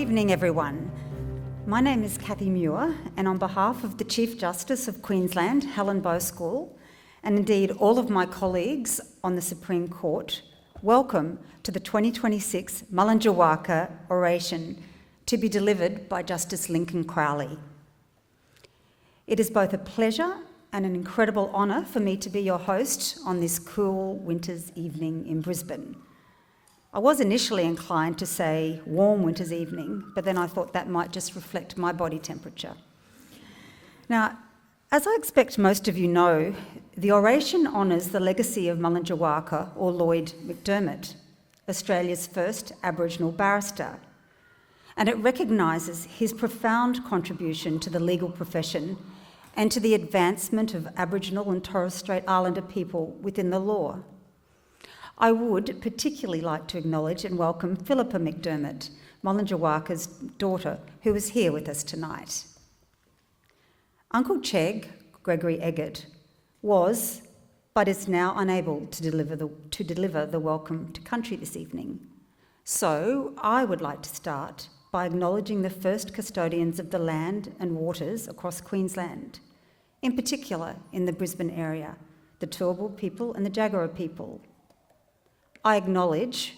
evening, everyone. My name is Cathy Muir, and on behalf of the Chief Justice of Queensland, Helen Boscawen, and indeed all of my colleagues on the Supreme Court, welcome to the 2026 Mullenjaiwakka Oration to be delivered by Justice Lincoln Crowley. It is both a pleasure and an incredible honour for me to be your host on this cool winter's evening in Brisbane. I was initially inclined to say warm winter's evening, but then I thought that might just reflect my body temperature. Now, as I expect most of you know, the oration honours the legacy of Mullenjaiwakka, or Lloyd McDermott, Australia's first Aboriginal barrister, and it recognises his profound contribution to the legal profession and to the advancement of Aboriginal and Torres Strait Islander people within the law. I would particularly like to acknowledge and welcome Philippa McDermott, Mullenjaiwakka's daughter, who is here with us tonight. Uncle Chegg, Gregory Eggert, was, but is now unable to deliver the welcome to country this evening. So I would like to start by acknowledging the first custodians of the land and waters across Queensland, in particular in the Brisbane area, the Turrbal people and the Jagera people. I acknowledge,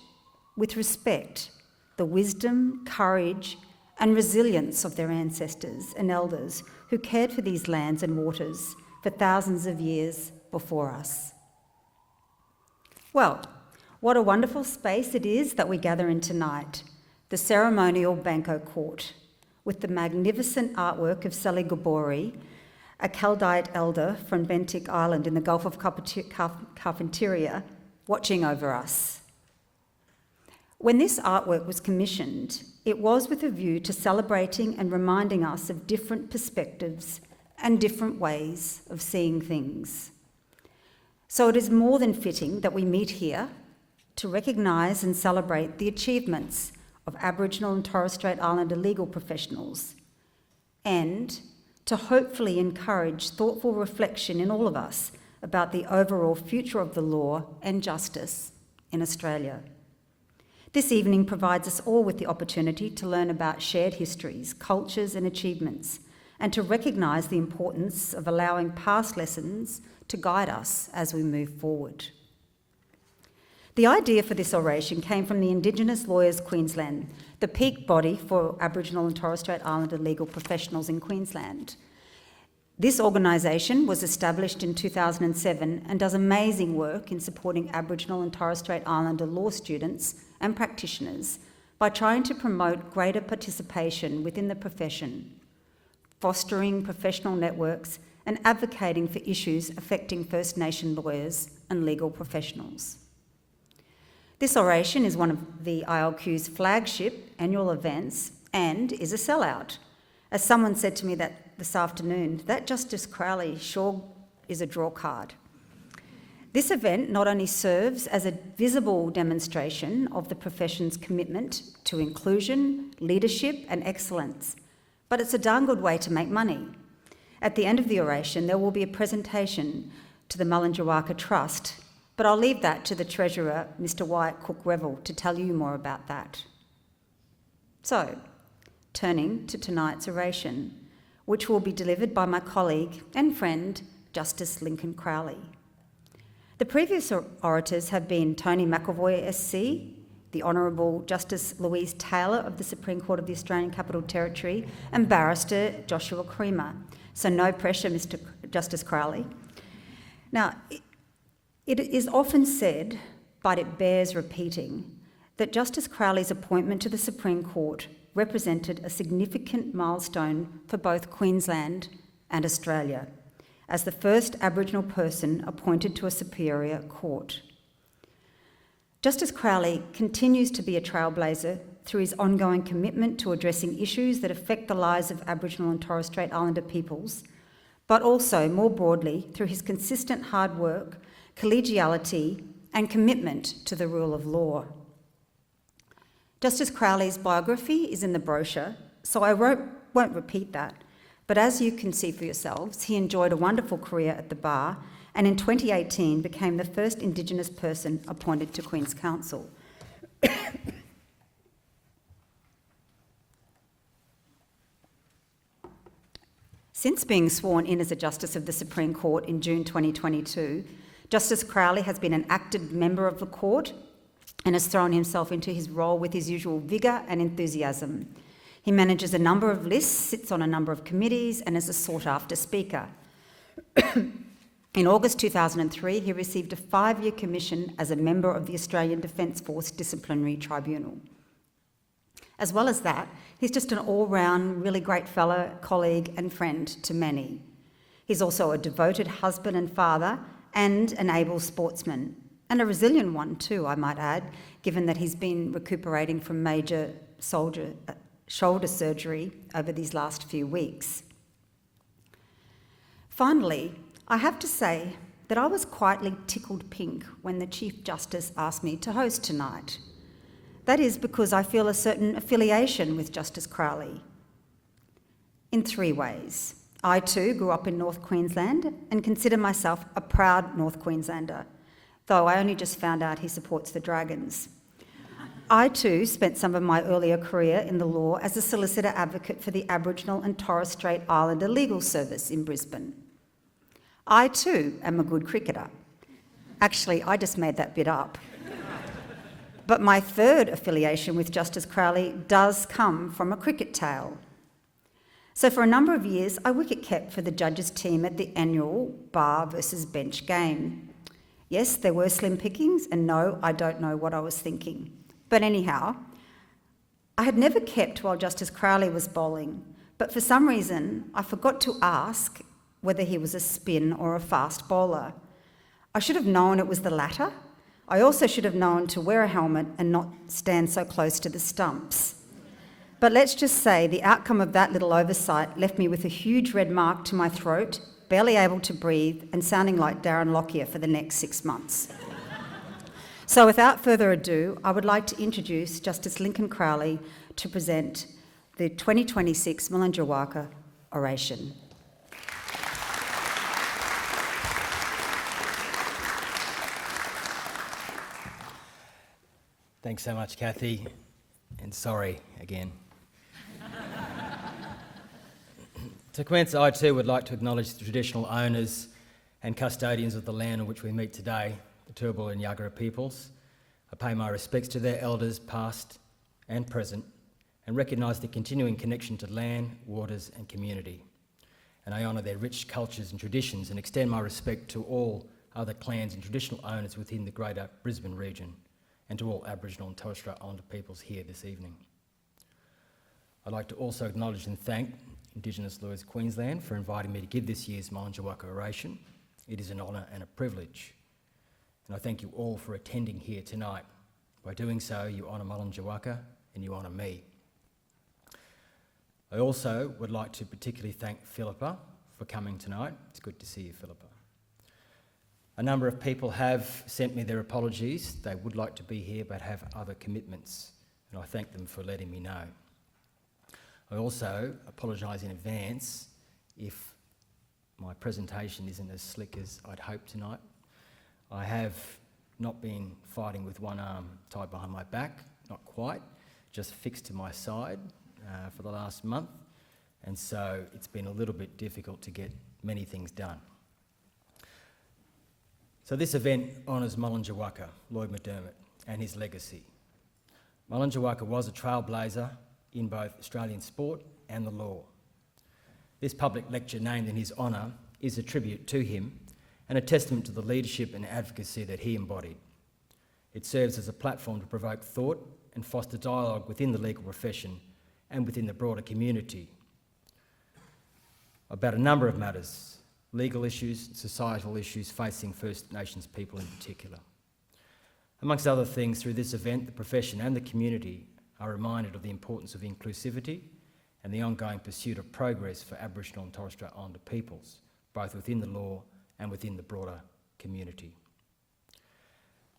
with respect, the wisdom, courage, and resilience of their ancestors and elders who cared for these lands and waters for thousands of years before us. Well, what a wonderful space it is that we gather in tonight, the ceremonial Banco court, with the magnificent artwork of Sally Gabori, a Chaldeite elder from Bentinck Island in the Gulf of Carpentaria, watching over us. When this artwork was commissioned, it was with a view to celebrating and reminding us of different perspectives and different ways of seeing things. So it is more than fitting that we meet here to recognise and celebrate the achievements of Aboriginal and Torres Strait Islander legal professionals, and to hopefully encourage thoughtful reflection in all of us about the overall future of the law and justice in Australia. This evening provides us all with the opportunity to learn about shared histories, cultures and achievements, and to recognise the importance of allowing past lessons to guide us as we move forward. The idea for this oration came from the Indigenous Lawyers Queensland, the peak body for Aboriginal and Torres Strait Islander legal professionals in Queensland. This organisation was established in 2007 and does amazing work in supporting Aboriginal and Torres Strait Islander law students and practitioners by trying to promote greater participation within the profession, fostering professional networks and advocating for issues affecting First Nation lawyers and legal professionals. This oration is one of the ILQ's flagship annual events and is a sellout. As someone said to me this afternoon, that Justice Crowley sure is a draw card. This event not only serves as a visible demonstration of the profession's commitment to inclusion, leadership and excellence, but it's a darn good way to make money. At the end of the oration, there will be a presentation to the Mullenjaiwakka Trust, but I'll leave that to the Treasurer, Mr. Wyatt Cook-Revel, to tell you more about that. So, turning to tonight's oration, which will be delivered by my colleague and friend, Justice Lincoln Crowley. The previous orators have been Tony McAvoy SC, the Honourable Justice Louise Taylor of the Supreme Court of the Australian Capital Territory, and Barrister Joshua Creamer. So no pressure, Mr. Justice Crowley. Now, it is often said, but it bears repeating, that Justice Crowley's appointment to the Supreme Court represented a significant milestone for both Queensland and Australia, as the first Aboriginal person appointed to a superior court. Justice Crowley continues to be a trailblazer through his ongoing commitment to addressing issues that affect the lives of Aboriginal and Torres Strait Islander peoples, but also more broadly through his consistent hard work, collegiality and commitment to the rule of law. Justice Crowley's biography is in the brochure, so I won't repeat that, but as you can see for yourselves, he enjoyed a wonderful career at the bar and in 2018 became the first Indigenous person appointed to Queen's Counsel. Since being sworn in as a Justice of the Supreme Court in June 2022, Justice Crowley has been an active member of the court and has thrown himself into his role with his usual vigour and enthusiasm. He manages a number of lists, sits on a number of committees, and is a sought-after speaker. In August 2003, he received a 5-year commission as a member of the Australian Defence Force Disciplinary Tribunal. As well as that, he's just an all-round, really great fellow, colleague and friend to many. He's also a devoted husband and father and an able sportsman, and a resilient one too, I might add, given that he's been recuperating from major shoulder surgery over these last few weeks. Finally, I have to say that I was quietly tickled pink when the Chief Justice asked me to host tonight. That is because I feel a certain affiliation with Justice Crowley. In 3 ways. I too grew up in North Queensland and consider myself a proud North Queenslander, though I only just found out he supports the Dragons. I too spent some of my earlier career in the law as a solicitor advocate for the Aboriginal and Torres Strait Islander Legal Service in Brisbane. I too am a good cricketer. Actually, I just made that bit up. But my third affiliation with Justice Crowley does come from a cricket tale. So for a number of years, I wicket-kept for the judges' team at the annual bar versus bench game. Yes, there were slim pickings, and no, I don't know what I was thinking. But anyhow, I had never kept while Justice Crowley was bowling, but for some reason, I forgot to ask whether he was a spin or a fast bowler. I should have known it was the latter. I also should have known to wear a helmet and not stand so close to the stumps. But let's just say the outcome of that little oversight left me with a huge red mark to my throat, barely able to breathe, and sounding like Darren Lockyer for the next 6 months. So without further ado, I would like to introduce Justice Lincoln Crowley to present the 2026 Mullenjaiwakka Oration. Thanks so much, Kathy, and sorry again. To commence, I too would like to acknowledge the traditional owners and custodians of the land on which we meet today, the Turrbal and Yagara peoples. I pay my respects to their elders, past and present, and recognise the continuing connection to land, waters and community. And I honour their rich cultures and traditions and extend my respect to all other clans and traditional owners within the greater Brisbane region, and to all Aboriginal and Torres Strait Islander peoples here this evening. I'd like to also acknowledge and thank Indigenous Lawyers Queensland for inviting me to give this year's Mullenjaiwakka Oration. It is an honour and a privilege. And I thank you all for attending here tonight. By doing so, you honour Mullenjaiwakka and you honour me. I also would like to particularly thank Philippa for coming tonight. It's good to see you, Philippa. A number of people have sent me their apologies. They would like to be here but have other commitments, and I thank them for letting me know. I also apologise in advance if my presentation isn't as slick as I'd hoped tonight. I have not been fighting with one arm tied behind my back, not quite, just fixed to my side for the last month, and so it's been a little bit difficult to get many things done. So this event honours Mullenjaiwakka, Lloyd McDermott, and his legacy. Mullenjaiwakka was a trailblazer in both Australian sport and the law. This public lecture named in his honour is a tribute to him and a testament to the leadership and advocacy that he embodied. It serves as a platform to provoke thought and foster dialogue within the legal profession and within the broader community about a number of matters, legal issues, societal issues facing First Nations people in particular. Amongst other things, through this event, the profession and the community are reminded of the importance of inclusivity and the ongoing pursuit of progress for Aboriginal and Torres Strait Islander peoples, both within the law and within the broader community.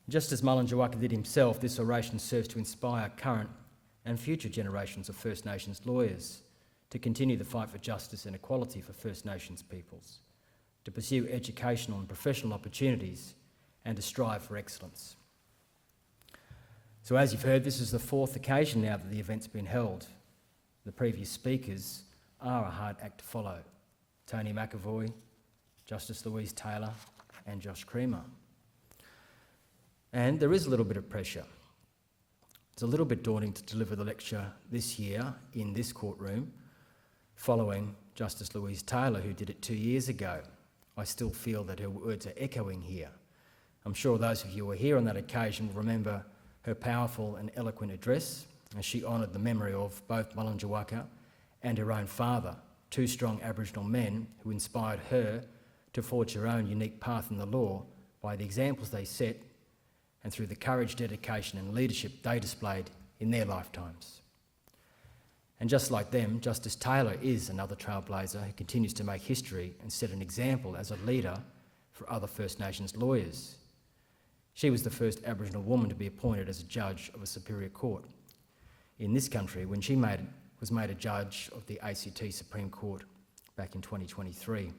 Just as Mullenjaiwakka did himself, this oration serves to inspire current and future generations of First Nations lawyers to continue the fight for justice and equality for First Nations peoples, to pursue educational and professional opportunities, and to strive for excellence. So as you've heard, this is the 4th occasion now that the event's been held. The previous speakers are a hard act to follow, Tony McAvoy, Justice Louise Taylor and Josh Creamer. And there is a little bit of pressure. It's a little bit daunting to deliver the lecture this year in this courtroom following Justice Louise Taylor, who did it 2 years ago. I still feel that her words are echoing here. I'm sure those of you who were here on that occasion will remember her powerful and eloquent address as she honoured the memory of both Mullenjaiwakka and her own father, two strong Aboriginal men who inspired her to forge her own unique path in the law by the examples they set and through the courage, dedication and leadership they displayed in their lifetimes. And just like them, Justice Taylor is another trailblazer who continues to make history and set an example as a leader for other First Nations lawyers. She was the first Aboriginal woman to be appointed as a judge of a superior court in this country when she was made a judge of the ACT Supreme Court back in 2023.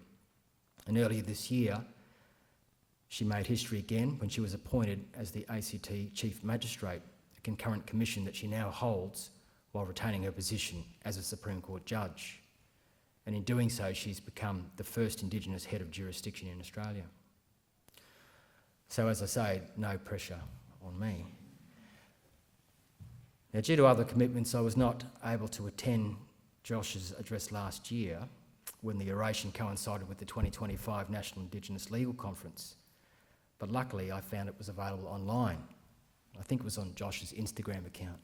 And earlier this year, she made history again when she was appointed as the ACT Chief Magistrate, a concurrent commission that she now holds while retaining her position as a Supreme Court judge. And in doing so, she's become the first Indigenous head of jurisdiction in Australia. So as I say, no pressure on me. Now, due to other commitments, I was not able to attend Josh's address last year when the Oration coincided with the 2025 National Indigenous Legal Conference. But luckily, I found it was available online. I think it was on Josh's Instagram account.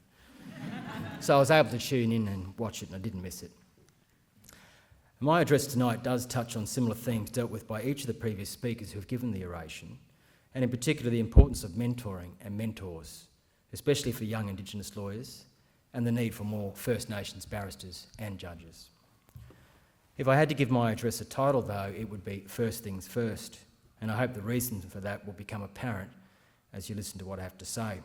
So I was able to tune in and watch it, and I didn't miss it. My address tonight does touch on similar themes dealt with by each of the previous speakers who have given the oration, and in particular the importance of mentoring and mentors, especially for young Indigenous lawyers, and the need for more First Nations barristers and judges. If I had to give my address a title, though, it would be First Things First, and I hope the reason for that will become apparent as you listen to what I have to say.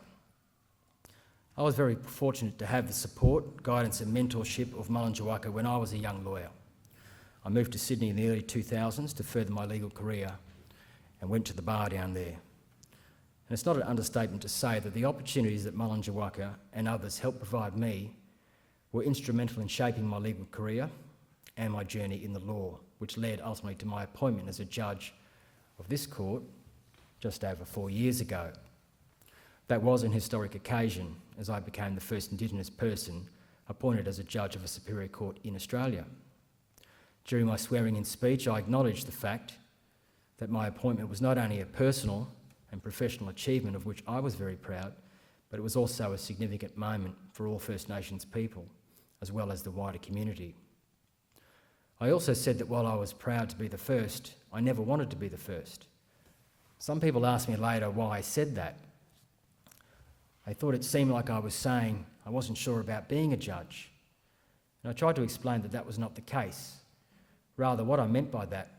I was very fortunate to have the support, guidance and mentorship of Mullenjaiwakka when I was a young lawyer. I moved to Sydney in the early 2000s to further my legal career and went to the bar down there. And it's not an understatement to say that the opportunities that Mullenjaiwakka and others helped provide me were instrumental in shaping my legal career and my journey in the law, which led ultimately to my appointment as a judge of this court just over 4 years ago. That was an historic occasion as I became the first Indigenous person appointed as a judge of a superior court in Australia. During my swearing-in speech, I acknowledged the fact that my appointment was not only a personal and professional achievement of which I was very proud, but it was also a significant moment for all First Nations people, as well as the wider community. I also said that while I was proud to be the first, I never wanted to be the first. Some people asked me later why I said that. They thought it seemed like I was saying I wasn't sure about being a judge. And I tried to explain that that was not the case. Rather, what I meant by that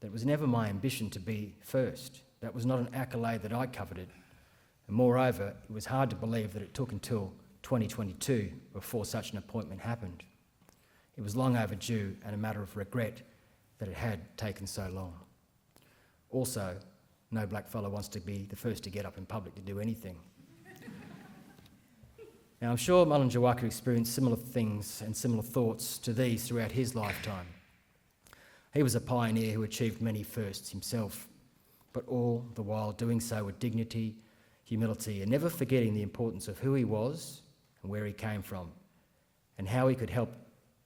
it was never my ambition to be first. That was not an accolade that I coveted. And moreover, it was hard to believe that it took until 2022 before such an appointment happened. It was long overdue and a matter of regret that it had taken so long. Also, no blackfellow wants to be the first to get up in public to do anything. Now, I'm sure Mullenjaiwakka experienced similar things and similar thoughts to these throughout his lifetime. He was a pioneer who achieved many firsts himself, but all the while doing so with dignity, humility, and never forgetting the importance of who he was and where he came from, and how he could help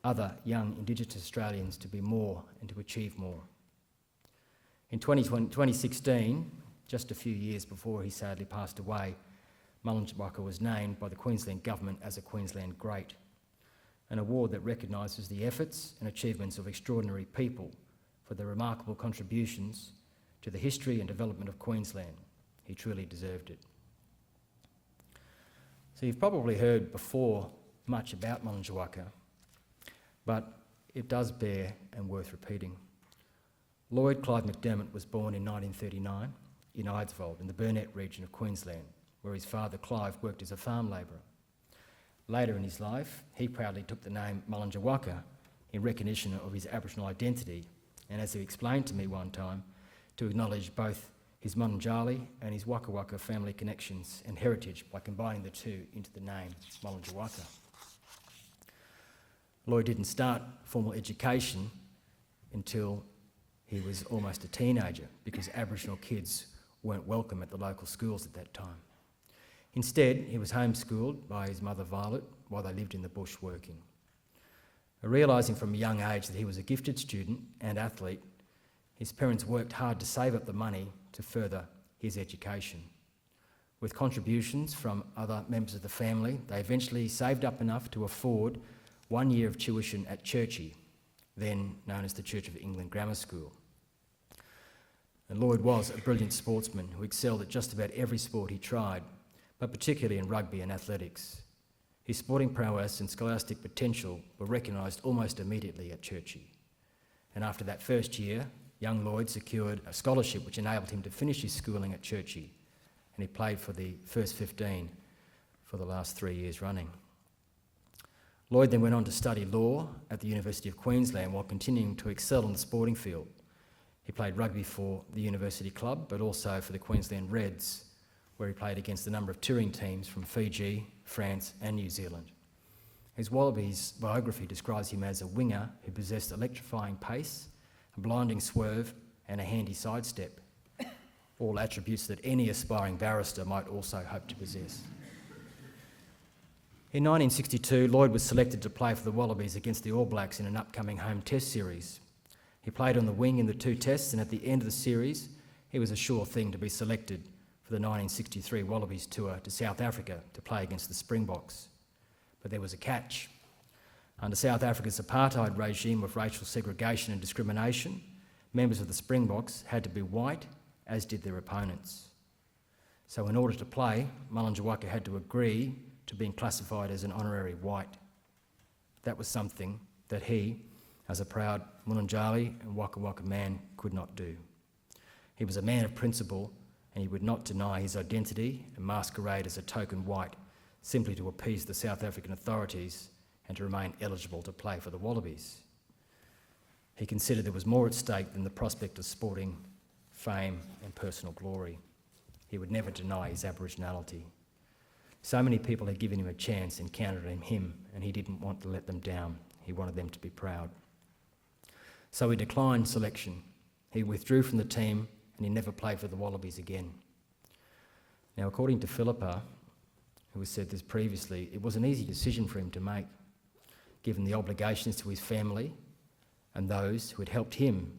other young Indigenous Australians to be more and to achieve more. In 2016, just a few years before he sadly passed away, Mullenjaiwakka was named by the Queensland Government as a Queensland Great, an award that recognises the efforts and achievements of extraordinary people for their remarkable contributions to the history and development of Queensland. He truly deserved it. So you've probably heard before much about Mullenjaiwakka, but it does bear and worth repeating. Lloyd Clive McDermott was born in 1939 in Eidsvold in the Burnett region of Queensland, where his father Clive worked as a farm labourer. Later in his life, he proudly took the name Mullenjaiwakka in recognition of his Aboriginal identity, and as he explained to me one time, to acknowledge both his Mullenjali and his Wakka Wakka family connections and heritage by combining the two into the name Mullenjaiwakka. Lloyd didn't start formal education until he was almost a teenager, because Aboriginal kids weren't welcome at the local schools at that time. Instead, he was homeschooled by his mother Violet while they lived in the bush working. Realising from a young age that he was a gifted student and athlete, his parents worked hard to save up the money to further his education. With contributions from other members of the family, they eventually saved up enough to afford 1 year of tuition at Churchie, then known as the Church of England Grammar School. And Lloyd was a brilliant sportsman who excelled at just about every sport he tried, but particularly in rugby and athletics. His sporting prowess and scholastic potential were recognised almost immediately at Churchie. And after that first year, young Lloyd secured a scholarship which enabled him to finish his schooling at Churchie, and he played for the first 15 for the last 3 years running. Lloyd then went on to study law at the University of Queensland while continuing to excel in the sporting field. He played rugby for the university club, but also for the Queensland Reds, where he played against a number of touring teams from Fiji, France and New Zealand. His Wallabies biography describes him as a winger who possessed electrifying pace, a blinding swerve and a handy sidestep, all attributes that any aspiring barrister might also hope to possess. In 1962, Lloyd was selected to play for the Wallabies against the All Blacks in an upcoming home test series. He played on the wing in the 2 tests, and at the end of the series, he was a sure thing to be selected for the 1963 Wallabies tour to South Africa to play against the Springboks. But there was a catch. Under South Africa's apartheid regime of racial segregation and discrimination, members of the Springboks had to be white, as did their opponents. So in order to play, Mullenjaiwakka had to agree to being classified as an honorary white. That was something that he, as a proud Mullenjaiwakka man, could not do. He was a man of principle, and he would not deny his identity and masquerade as a token white simply to appease the South African authorities and to remain eligible to play for the Wallabies. He considered there was more at stake than the prospect of sporting fame and personal glory. He would never deny his Aboriginality. So many people had given him a chance and counted on him, and he didn't want to let them down. He wanted them to be proud. So he declined selection. He withdrew from the team, and he never played for the Wallabies again. Now, according to Philippa, who has said this previously, it was an easy decision for him to make, given the obligations to his family and those who had helped him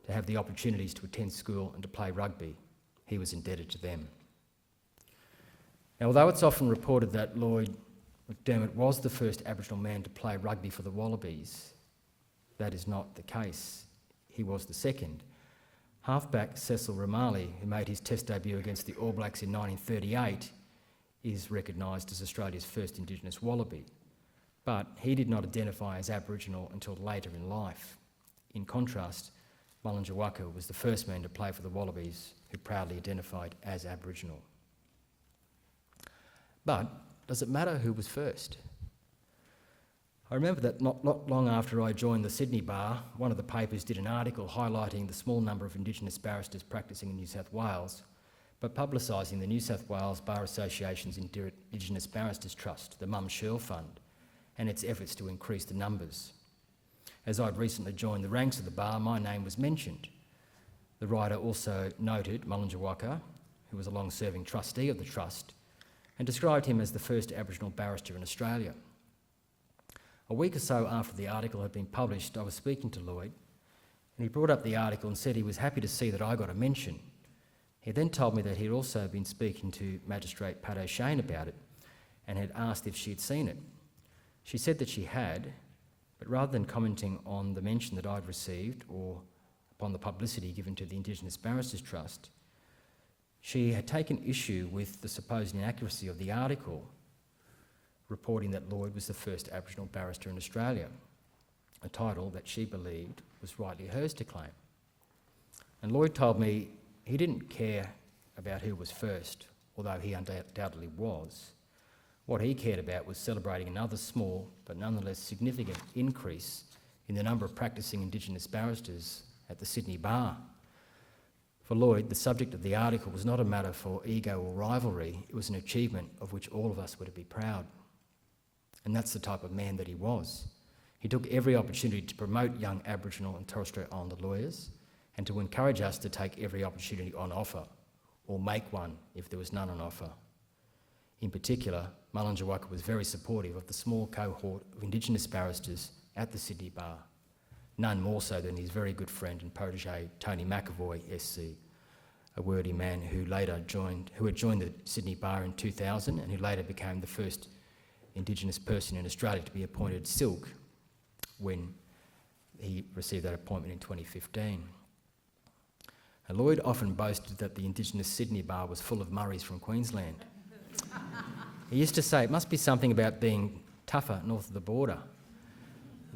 to have the opportunities to attend school and to play rugby. He was indebted to them. Now, although it's often reported that Lloyd McDermott was the first Aboriginal man to play rugby for the Wallabies, that is not the case. He was the second. Halfback Cecil Romali, who made his test debut against the All Blacks in 1938, is recognised as Australia's first Indigenous Wallaby, but he did not identify as Aboriginal until later in life. In contrast, Mullenjaiwakka was the first man to play for the Wallabies who proudly identified as Aboriginal. But does it matter who was first? I remember that not long after I joined the Sydney Bar, one of the papers did an article highlighting the small number of Indigenous barristers practising in New South Wales, but publicising the New South Wales Bar Association's Indigenous Barristers Trust, the Mum Shirl Fund, and its efforts to increase the numbers. As I'd recently joined the ranks of the bar, my name was mentioned. The writer also noted Mullenjaiwakka, who was a long-serving trustee of the trust, and described him as the first Aboriginal barrister in Australia. A week or so after the article had been published, I was speaking to Lloyd, and he brought up the article and said he was happy to see that I got a mention. He then told me that he'd also been speaking to Magistrate Pat O'Shane about it and had asked if she'd seen it. She said that she had, but rather than commenting on the mention that I'd received or upon the publicity given to the Indigenous Barristers Trust, she had taken issue with the supposed inaccuracy of the article, reporting that Lloyd was the first Aboriginal barrister in Australia, a title that she believed was rightly hers to claim. And Lloyd told me he didn't care about who was first, although he undoubtedly was. What he cared about was celebrating another small but nonetheless significant increase in the number of practising Indigenous barristers at the Sydney Bar. For Lloyd, the subject of the article was not a matter for ego or rivalry, it was an achievement of which all of us were to be proud. And that's the type of man that he was. He took every opportunity to promote young Aboriginal and Torres Strait Islander lawyers and to encourage us to take every opportunity on offer, or make one if there was none on offer. In particular, Mullenjaiwakka was very supportive of the small cohort of Indigenous barristers at the Sydney Bar, none more so than his very good friend and protege Tony McAvoy SC, a wordy man who had joined the Sydney Bar in 2000 and who later became the first Indigenous person in Australia to be appointed Silk when he received that appointment in 2015. And Lloyd often boasted that the Indigenous Sydney Bar was full of Murrays from Queensland. He used to say it must be something about being tougher north of the border.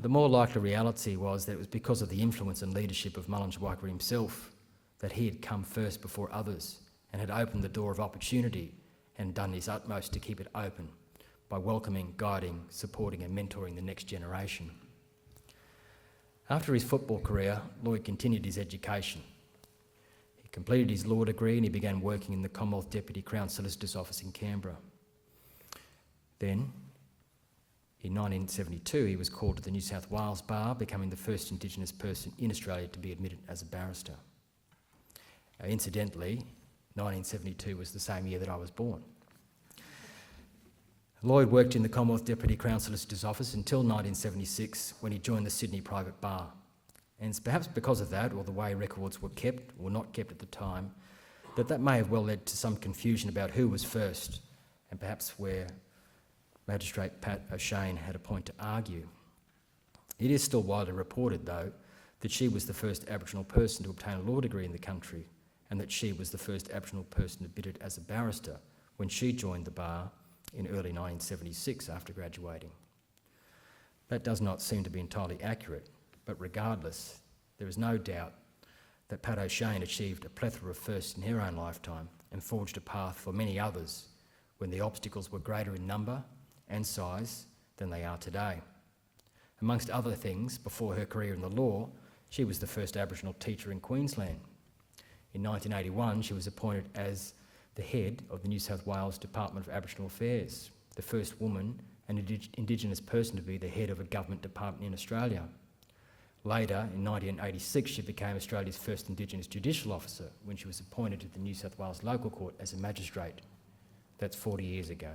The more likely reality was that it was because of the influence and leadership of Mullenjaiwakka himself that he had come first before others and had opened the door of opportunity and done his utmost to keep it open by welcoming, guiding, supporting and mentoring the next generation. After his football career, Lloyd continued his education. He completed his law degree and he began working in the Commonwealth Deputy Crown Solicitor's Office in Canberra. Then, in 1972, he was called to the New South Wales Bar, becoming the first Indigenous person in Australia to be admitted as a barrister. Incidentally, 1972 was the same year that I was born. Lloyd worked in the Commonwealth Deputy Crown Solicitor's Office until 1976, when he joined the Sydney Private Bar. And it's perhaps because of that, or the way records were kept or not kept at the time, that may have well led to some confusion about who was first, and perhaps where Magistrate Pat O'Shane had a point to argue. It is still widely reported, though, that she was the first Aboriginal person to obtain a law degree in the country, and that she was the first Aboriginal person admitted as a barrister when she joined the bar in early 1976 after graduating. That does not seem to be entirely accurate, but regardless, there is no doubt that Pat O'Shane achieved a plethora of firsts in her own lifetime and forged a path for many others when the obstacles were greater in number and size than they are today. Amongst other things, before her career in the law, she was the first Aboriginal teacher in Queensland. In 1981, she was appointed as the head of the New South Wales Department of Aboriginal Affairs, the first woman and Indigenous person to be the head of a government department in Australia. Later, in 1986, she became Australia's first Indigenous judicial officer when she was appointed to the New South Wales Local Court as a magistrate. That's 40 years ago.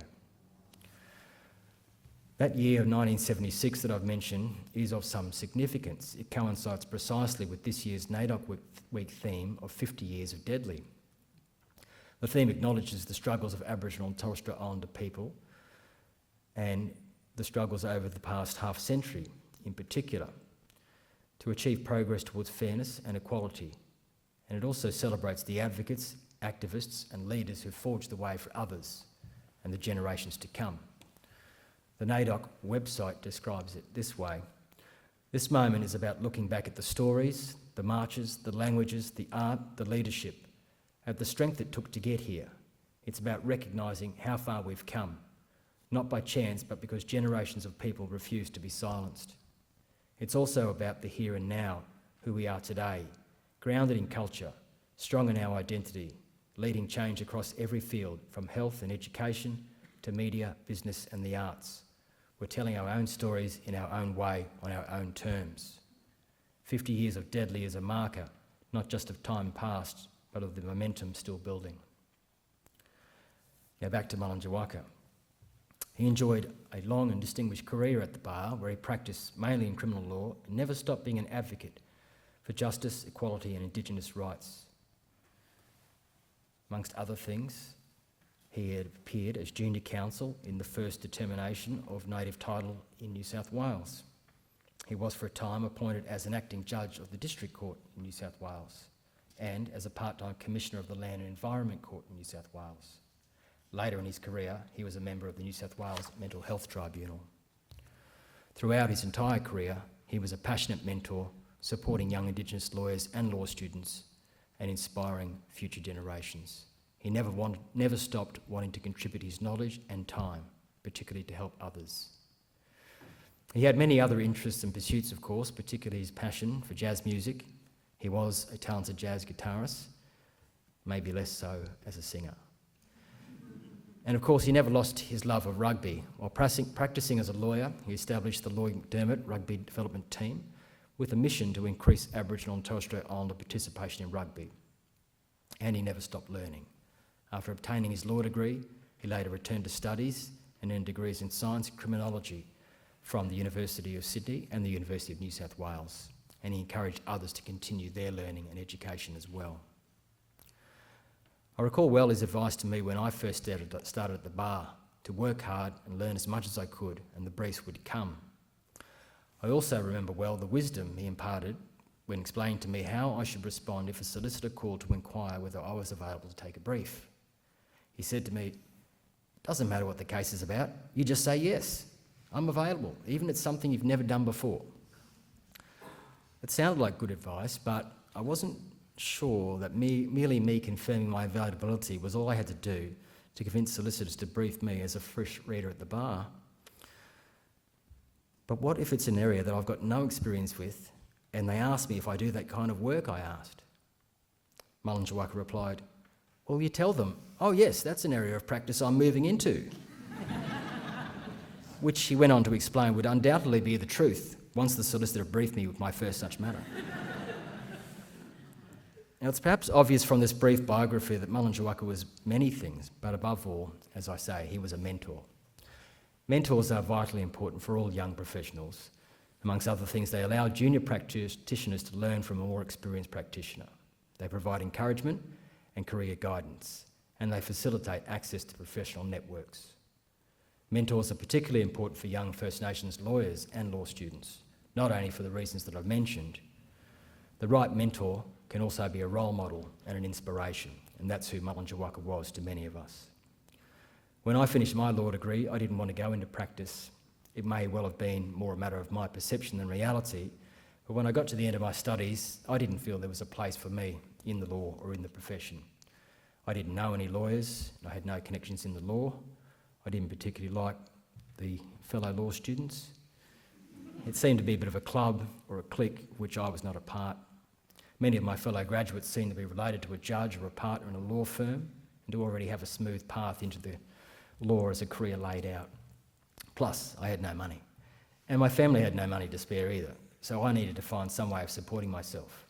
That year of 1976 that I've mentioned is of some significance. It coincides precisely with this year's NAIDOC Week theme of 50 years of Deadly. The theme acknowledges the struggles of Aboriginal and Torres Strait Islander people and the struggles over the past half century in particular to achieve progress towards fairness and equality. And it also celebrates the advocates, activists and leaders who forged the way for others and the generations to come. The NAIDOC website describes it this way: this moment is about looking back at the stories, the marches, the languages, the art, the leadership, at the strength it took to get here. It's about recognising how far we've come, not by chance, but because generations of people refused to be silenced. It's also about the here and now, who we are today, grounded in culture, strong in our identity, leading change across every field, from health and education to media, business and the arts. We're telling our own stories in our own way, on our own terms. 50 years of Deadly is a marker, not just of time past, but of the momentum still building. Now back to Mullenjaiwakka. He enjoyed a long and distinguished career at the bar, where he practiced mainly in criminal law and never stopped being an advocate for justice, equality and Indigenous rights. Amongst other things, he had appeared as junior counsel in the first determination of native title in New South Wales. He was for a time appointed as an acting judge of the District Court in New South Wales and as a part-time commissioner of the Land and Environment Court in New South Wales. Later in his career, he was a member of the New South Wales Mental Health Tribunal. Throughout his entire career, he was a passionate mentor, supporting young Indigenous lawyers and law students and inspiring future generations. He never stopped wanting to contribute his knowledge and time, particularly to help others. He had many other interests and pursuits, of course, particularly his passion for jazz music. He was a talented jazz guitarist, maybe less so as a singer. And of course, he never lost his love of rugby. While practising as a lawyer, he established the Lloyd McDermott Rugby Development Team with a mission to increase Aboriginal and Torres Strait Islander participation in rugby. And he never stopped learning. After obtaining his law degree, he later returned to studies and earned degrees in science and criminology from the University of Sydney and the University of New South Wales. And he encouraged others to continue their learning and education as well. I recall well his advice to me when I first started at the bar, to work hard and learn as much as I could, and the briefs would come. I also remember well the wisdom he imparted when explaining to me how I should respond if a solicitor called to inquire whether I was available to take a brief. He said to me, "Doesn't matter what the case is about, you just say yes. I'm available, even if it's something you've never done before." It sounded like good advice, but I wasn't sure that merely me confirming my availability was all I had to do to convince solicitors to brief me as a fresh reader at the bar. But what if it's an area that I've got no experience with and they ask me if I do that kind of work, I asked. Mullenjaiwakka replied, "Well, you tell them, 'Oh yes, that's an area of practice I'm moving into.'" Which he went on to explain would undoubtedly be the truth once the solicitor briefed me with my first such matter. Now, it's perhaps obvious from this brief biography that Mullenjaiwakka was many things, but above all, as I say, he was a mentor. Mentors are vitally important for all young professionals. Amongst other things, they allow junior practitioners to learn from a more experienced practitioner. They provide encouragement and career guidance, and they facilitate access to professional networks. Mentors are particularly important for young First Nations lawyers and law students, not only for the reasons that I've mentioned. The right mentor can also be a role model and an inspiration, and that's who Mullenjaiwakka was to many of us. When I finished my law degree, I didn't want to go into practice. It may well have been more a matter of my perception than reality, but when I got to the end of my studies, I didn't feel there was a place for me in the law or in the profession. I didn't know any lawyers, I had no connections in the law, I didn't particularly like the fellow law students. It seemed to be a bit of a club or a clique which I was not a part. Many of my fellow graduates seemed to be related to a judge or a partner in a law firm and to already have a smooth path into the law as a career laid out. Plus, I had no money. And my family had no money to spare either, so I needed to find some way of supporting myself.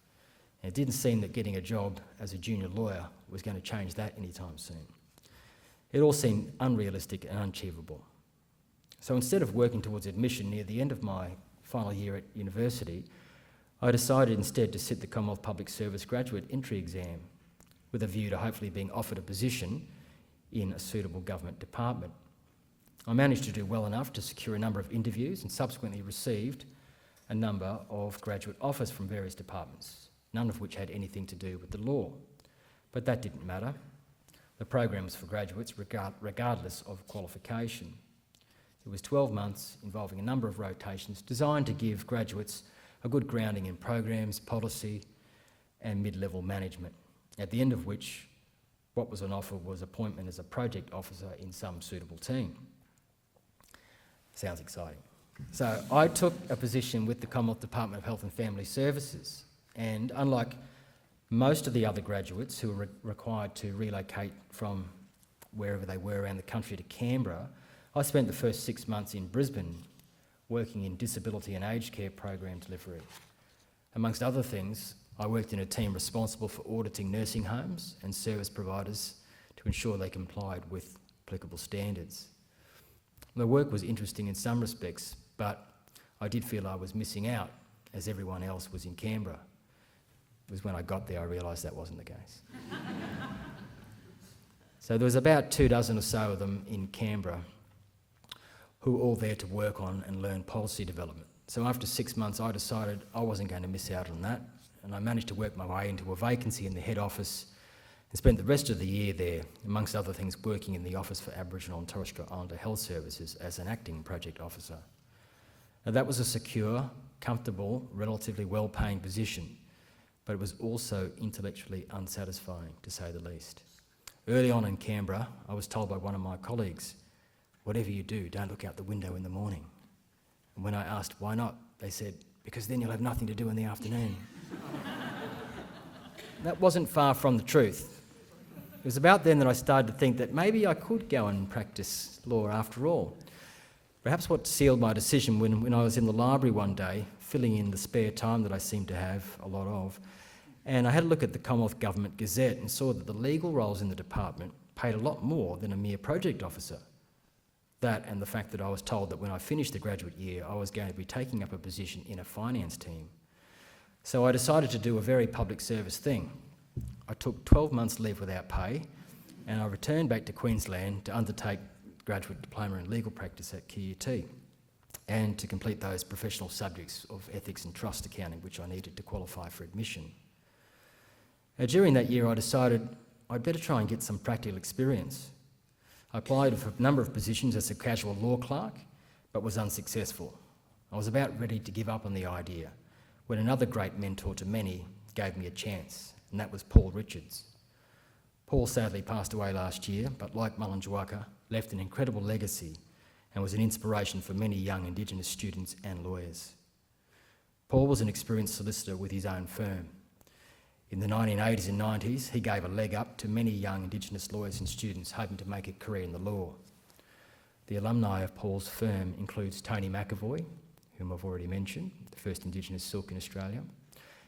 And it didn't seem that getting a job as a junior lawyer was going to change that anytime soon. It all seemed unrealistic and unachievable. So instead of working towards admission near the end of my final year at university, I decided instead to sit the Commonwealth Public Service graduate entry exam with a view to hopefully being offered a position in a suitable government department. I managed to do well enough to secure a number of interviews and subsequently received a number of graduate offers from various departments, none of which had anything to do with the law. But that didn't matter. The program was for graduates regardless of qualification. It was 12 months involving a number of rotations designed to give graduates a good grounding in programs, policy and mid-level management, at the end of which what was on offer was appointment as a project officer in some suitable team. Sounds exciting. So I took a position with the Commonwealth Department of Health and Family Services, and unlike most of the other graduates who were required to relocate from wherever they were around the country to Canberra, I spent the first 6 months in Brisbane working in disability and aged care program delivery. Amongst other things, I worked in a team responsible for auditing nursing homes and service providers to ensure they complied with applicable standards. The work was interesting in some respects, but I did feel I was missing out as everyone else was in Canberra. It was when I got there I realised that wasn't the case. So there was about 24 or so of them in Canberra who were all there to work on and learn policy development. So after 6 months I decided I wasn't going to miss out on that, and I managed to work my way into a vacancy in the head office and spent the rest of the year there, amongst other things working in the Office for Aboriginal and Torres Strait Islander Health Services as an acting project officer. Now that was a secure, comfortable, relatively well-paying position, but it was also intellectually unsatisfying, to say the least. Early on in Canberra, I was told by one of my colleagues, "Whatever you do, don't look out the window in the morning." And when I asked why not, they said, "Because then you'll have nothing to do in the afternoon." That wasn't far from the truth. It was about then that I started to think that maybe I could go and practice law after all. Perhaps what sealed my decision when I was in the library one day, filling in the spare time that I seemed to have a lot of, and I had a look at the Commonwealth Government Gazette and saw that the legal roles in the department paid a lot more than a mere project officer. That and the fact that I was told that when I finished the graduate year, I was going to be taking up a position in a finance team. So I decided to do a very public service thing. I took 12 months leave without pay, and I returned back to Queensland to undertake graduate diploma in legal practice at QUT and to complete those professional subjects of ethics and trust accounting which I needed to qualify for admission. During that year I decided I'd better try and get some practical experience. I applied for a number of positions as a casual law clerk but was unsuccessful. I was about ready to give up on the idea when another great mentor to many gave me a chance, and that was Paul Richards. Paul sadly passed away last year, but like Mullenjaiwakka, left an incredible legacy and was an inspiration for many young Indigenous students and lawyers. Paul was an experienced solicitor with his own firm. In the 1980s and 90s, he gave a leg up to many young Indigenous lawyers and students hoping to make a career in the law. The alumni of Paul's firm includes Tony McAvoy, whom I've already mentioned, the first Indigenous silk in Australia,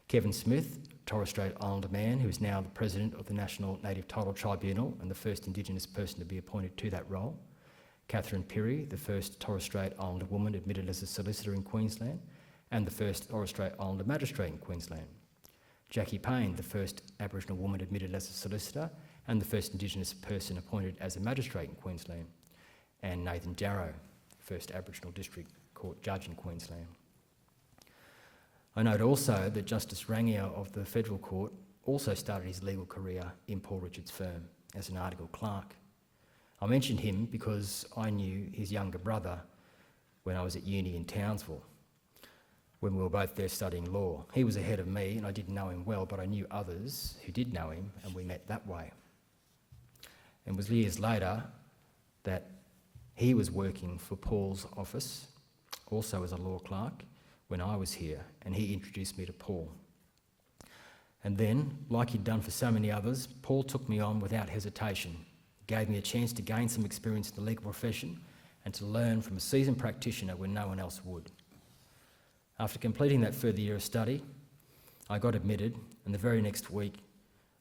Kevin Smith, Torres Strait Islander man who is now the President of the National Native Title Tribunal and the first Indigenous person to be appointed to that role, Catherine Muir, the first Torres Strait Islander woman admitted as a solicitor in Queensland and the first Torres Strait Islander magistrate in Queensland, Jackie Payne, the first Aboriginal woman admitted as a solicitor and the first Indigenous person appointed as a magistrate in Queensland, and Nathan Darrow, first Aboriginal District Court judge in Queensland. I note also that Justice Rangier of the Federal Court also started his legal career in Paul Richards' firm as an article clerk. I mentioned him because I knew his younger brother when I was at uni in Townsville, when we were both there studying law. He was ahead of me and I didn't know him well, but I knew others who did know him and we met that way. And it was years later that he was working for Paul's office, also as a law clerk, when I was here, and he introduced me to Paul. And then, like he'd done for so many others, Paul took me on without hesitation, gave me a chance to gain some experience in the legal profession and to learn from a seasoned practitioner when no one else would. After completing that further year of study, I got admitted, and the very next week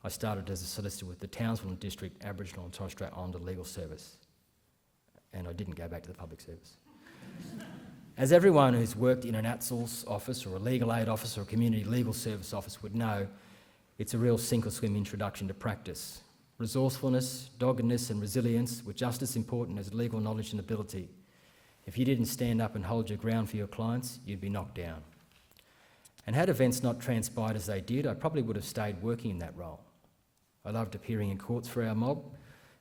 I started as a solicitor with the Townsville District Aboriginal and Torres Strait Islander Legal Service. And I didn't go back to the public service. As everyone who's worked in an ATSL's office or a legal aid office or a community legal service office would know, it's a real sink or swim introduction to practice. Resourcefulness, doggedness and resilience were just as important as legal knowledge and ability. If you didn't stand up and hold your ground for your clients, you'd be knocked down. And had events not transpired as they did, I probably would have stayed working in that role. I loved appearing in courts for our mob,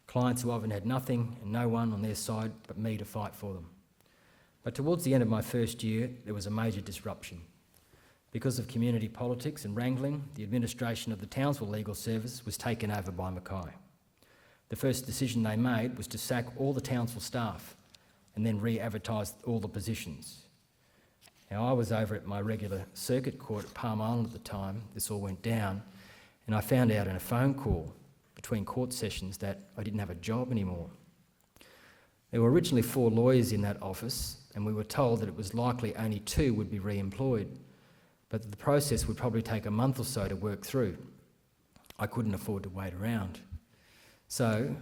clients who often had nothing and no one on their side but me to fight for them. But towards the end of my first year, there was a major disruption. Because of community politics and wrangling, the administration of the Townsville Legal Service was taken over by Mackay. The first decision they made was to sack all the Townsville staff and then re-advertise all the positions. Now, I was over at my regular circuit court at Palm Island at the time this all went down, and I found out in a phone call between court sessions that I didn't have a job anymore. There were originally 4 lawyers in that office, and we were told that it was likely only 2 would be re-employed, but that the process would probably take a month or so to work through. I couldn't afford to wait around. So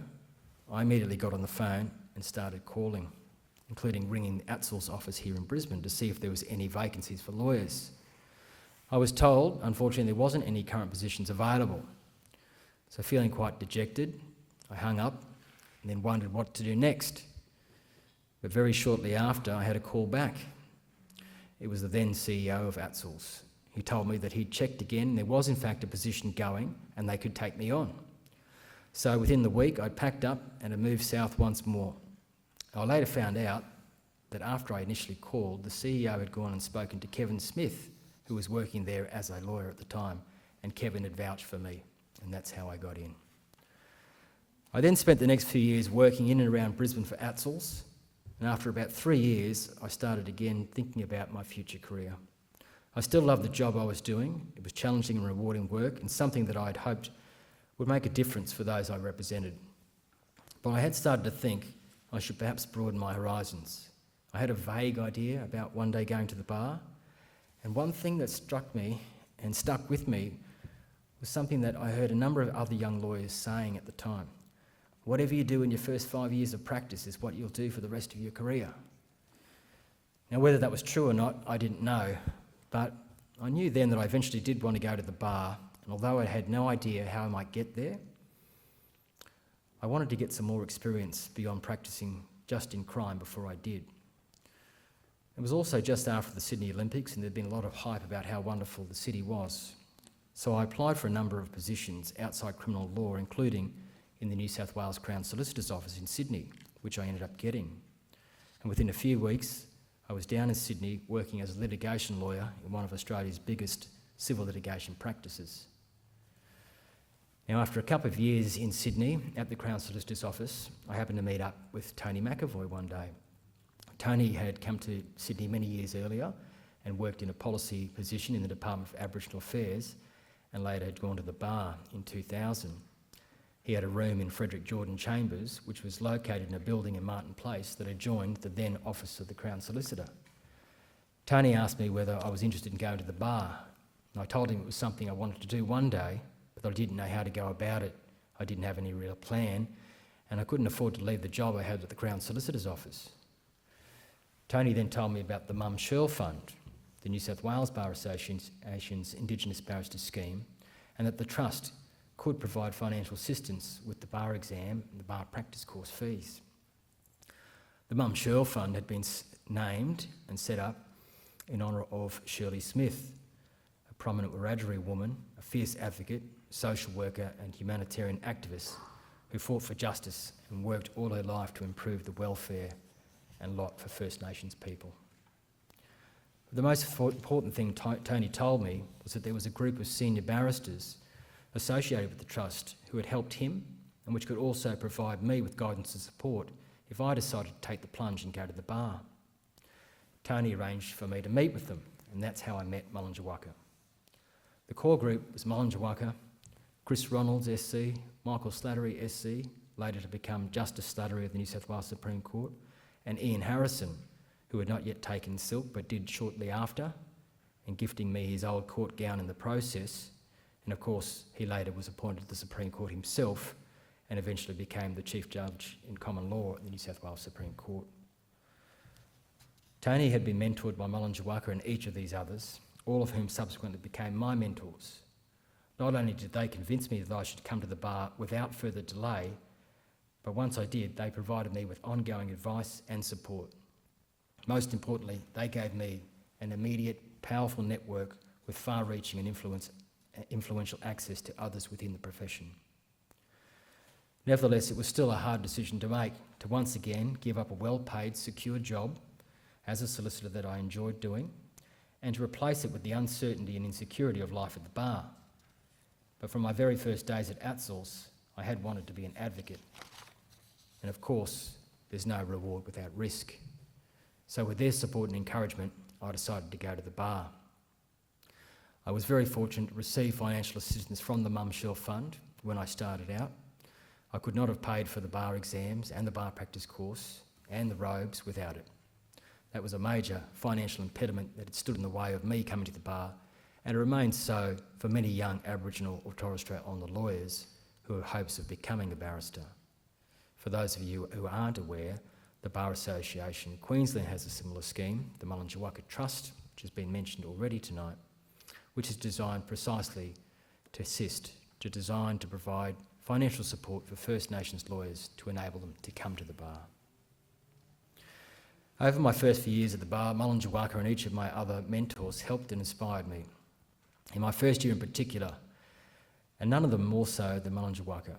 I immediately got on the phone and started calling, including ringing ATSL's office here in Brisbane to see if there was any vacancies for lawyers. I was told, unfortunately, there wasn't any current positions available. So feeling quite dejected, I hung up and then wondered what to do next. But very shortly after, I had a call back. It was the then CEO of ATSL's. He told me that he'd checked again, there was in fact a position going and they could take me on. So within the week, I'd packed up and had moved south once more. I later found out that after I initially called, the CEO had gone and spoken to Kevin Smith, who was working there as a lawyer at the time, and Kevin had vouched for me, and that's how I got in. I then spent the next few years working in and around Brisbane for ATSL's, and after about 3 years, I started again thinking about my future career. I still loved the job I was doing. It was challenging and rewarding work, and something that I'd hoped would make a difference for those I represented. But I had started to think I should perhaps broaden my horizons. I had a vague idea about one day going to the bar, and one thing that struck me and stuck with me was something that I heard a number of other young lawyers saying at the time. Whatever you do in your first 5 years of practice is what you'll do for the rest of your career. Now, whether that was true or not, I didn't know, but I knew then that I eventually did want to go to the bar, and although I had no idea how I might get there, I wanted to get some more experience beyond practising just in crime before I did. It was also just after the Sydney Olympics, and there'd been a lot of hype about how wonderful the city was. So I applied for a number of positions outside criminal law, including in the New South Wales Crown Solicitor's Office in Sydney, which I ended up getting. And within a few weeks, I was down in Sydney working as a litigation lawyer in one of Australia's biggest civil litigation practices. Now, after a couple of years in Sydney at the Crown Solicitor's Office, I happened to meet up with Tony McAvoy one day. Tony had come to Sydney many years earlier and worked in a policy position in the Department of Aboriginal Affairs, and later had gone to the bar in 2000. He had a room in Frederick Jordan Chambers, which was located in a building in Martin Place that adjoined the then office of the Crown Solicitor. Tony asked me whether I was interested in going to the bar, and I told him it was something I wanted to do one day, but I didn't know how to go about it. I didn't have any real plan, and I couldn't afford to leave the job I had at the Crown Solicitor's Office. Tony then told me about the Mum Shirl Fund, the New South Wales Bar Association's Indigenous Barrister Scheme, and that the Trust could provide financial assistance with the bar exam and the bar practice course fees. The Mum Shirl Fund had been named and set up in honour of Shirley Smith, a prominent Wiradjuri woman, a fierce advocate, social worker and humanitarian activist who fought for justice and worked all her life to improve the welfare and lot for First Nations people. The most important thing Tony told me was that there was a group of senior barristers associated with the Trust who had helped him and which could also provide me with guidance and support if I decided to take the plunge and go to the bar. Tony arranged for me to meet with them, and that's how I met Mullenjaiwakka. The core group was Mullenjaiwakka, Chris Ronalds SC, Michael Slattery SC, later to become Justice Slattery of the New South Wales Supreme Court, and Ian Harrison, who had not yet taken silk but did shortly after, and gifting me his old court gown in the process. And of course, he later was appointed to the Supreme Court himself and eventually became the Chief Judge in Common Law at the New South Wales Supreme Court. Tony had been mentored by Mullenjaiwakka and each of these others, all of whom subsequently became my mentors. Not only did they convince me that I should come to the bar without further delay, but once I did, they provided me with ongoing advice and support. Most importantly, they gave me an immediate, powerful network with far-reaching and influential access to others within the profession. Nevertheless, it was still a hard decision to make, to once again give up a well-paid, secure job as a solicitor that I enjoyed doing, and to replace it with the uncertainty and insecurity of life at the bar. But from my very first days at Atzel's, I had wanted to be an advocate. And of course, there's no reward without risk. So with their support and encouragement, I decided to go to the bar. I was very fortunate to receive financial assistance from the Mum Shirl Fund when I started out. I could not have paid for the bar exams and the bar practice course and the robes without it. That was a major financial impediment that had stood in the way of me coming to the bar, and it remains so for many young Aboriginal or Torres Strait Islander lawyers who have hopes of becoming a barrister. For those of you who aren't aware, the Bar Association Queensland has a similar scheme, the Mullenjaiwakka Trust, which has been mentioned already tonight, which is designed precisely to assist, to provide financial support for First Nations lawyers to enable them to come to the bar. Over my first few years at the bar, Mullenjaiwakka and each of my other mentors helped and inspired me. In my first year in particular, and none of them more so than Mullenjaiwakka.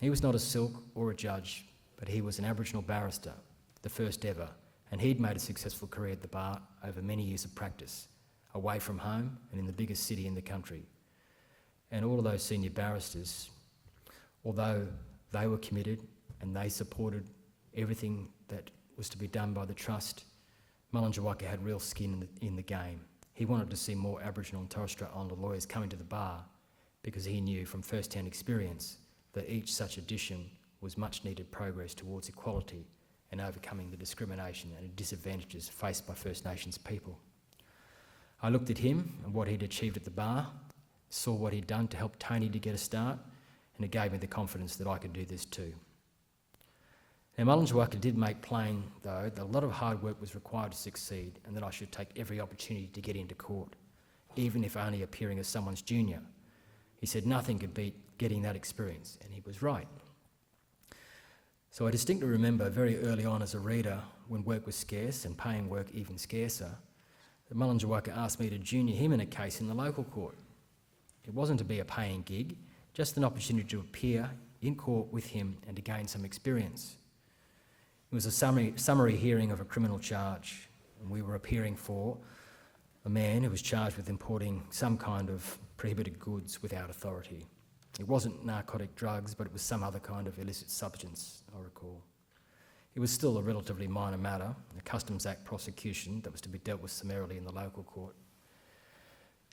He was not a silk or a judge, but he was an Aboriginal barrister, the first ever, and he'd made a successful career at the bar over many years of practice, away from home and in the biggest city in the country. And all of those senior barristers, although they were committed and they supported everything that was to be done by the Trust, Mullenjaiwakka had real skin in the game. He wanted to see more Aboriginal and Torres Strait Islander lawyers coming to the bar because he knew from first-hand experience that each such addition was much needed progress towards equality and overcoming the discrimination and disadvantages faced by First Nations people. I looked at him and what he'd achieved at the bar, saw what he'd done to help Tony to get a start, and it gave me the confidence that I could do this too. Now, Mullenjaiwakka did make plain, though, that a lot of hard work was required to succeed and that I should take every opportunity to get into court, even if only appearing as someone's junior. He said nothing could beat getting that experience, and he was right. So I distinctly remember very early on as a reader, when work was scarce and paying work even scarcer, that Mullenjaiwakka asked me to junior him in a case in the local court. It wasn't to be a paying gig, just an opportunity to appear in court with him and to gain some experience. It was a summary hearing of a criminal charge, and we were appearing for a man who was charged with importing some kind of prohibited goods without authority. It wasn't narcotic drugs, but it was some other kind of illicit substance, I recall. It was still a relatively minor matter, a Customs Act prosecution that was to be dealt with summarily in the local court.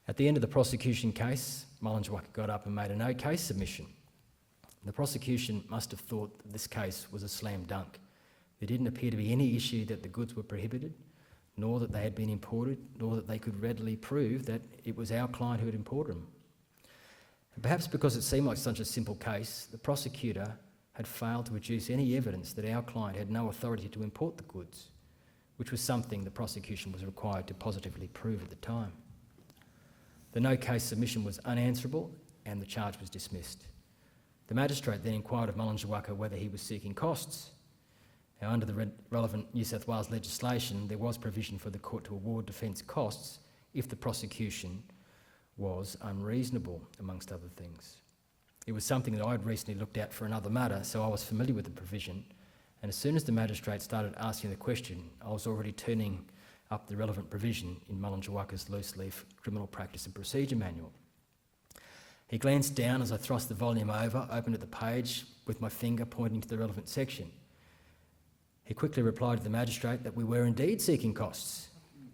At the end of the prosecution case, Mullenjaiwakka got up and made a no-case submission. The prosecution must have thought that this case was a slam dunk. There didn't appear to be any issue that the goods were prohibited, nor that they had been imported, nor that they could readily prove that it was our client who had imported them. And perhaps because it seemed like such a simple case, the prosecutor had failed to produce any evidence that our client had no authority to import the goods, which was something the prosecution was required to positively prove at the time. The no-case submission was unanswerable and the charge was dismissed. The magistrate then inquired of Mullenjaiwakka whether he was seeking costs. Now, under the relevant New South Wales legislation, there was provision for the court to award defence costs if the prosecution was unreasonable, amongst other things. It was something that I had recently looked at for another matter, so I was familiar with the provision, and as soon as the magistrate started asking the question, I was already turning up the relevant provision in Mullenjaiwakka's loose-leaf Criminal Practice and Procedure Manual. He glanced down as I thrust the volume over, opened at the page with my finger pointing to the relevant section. He quickly replied to the magistrate that we were indeed seeking costs,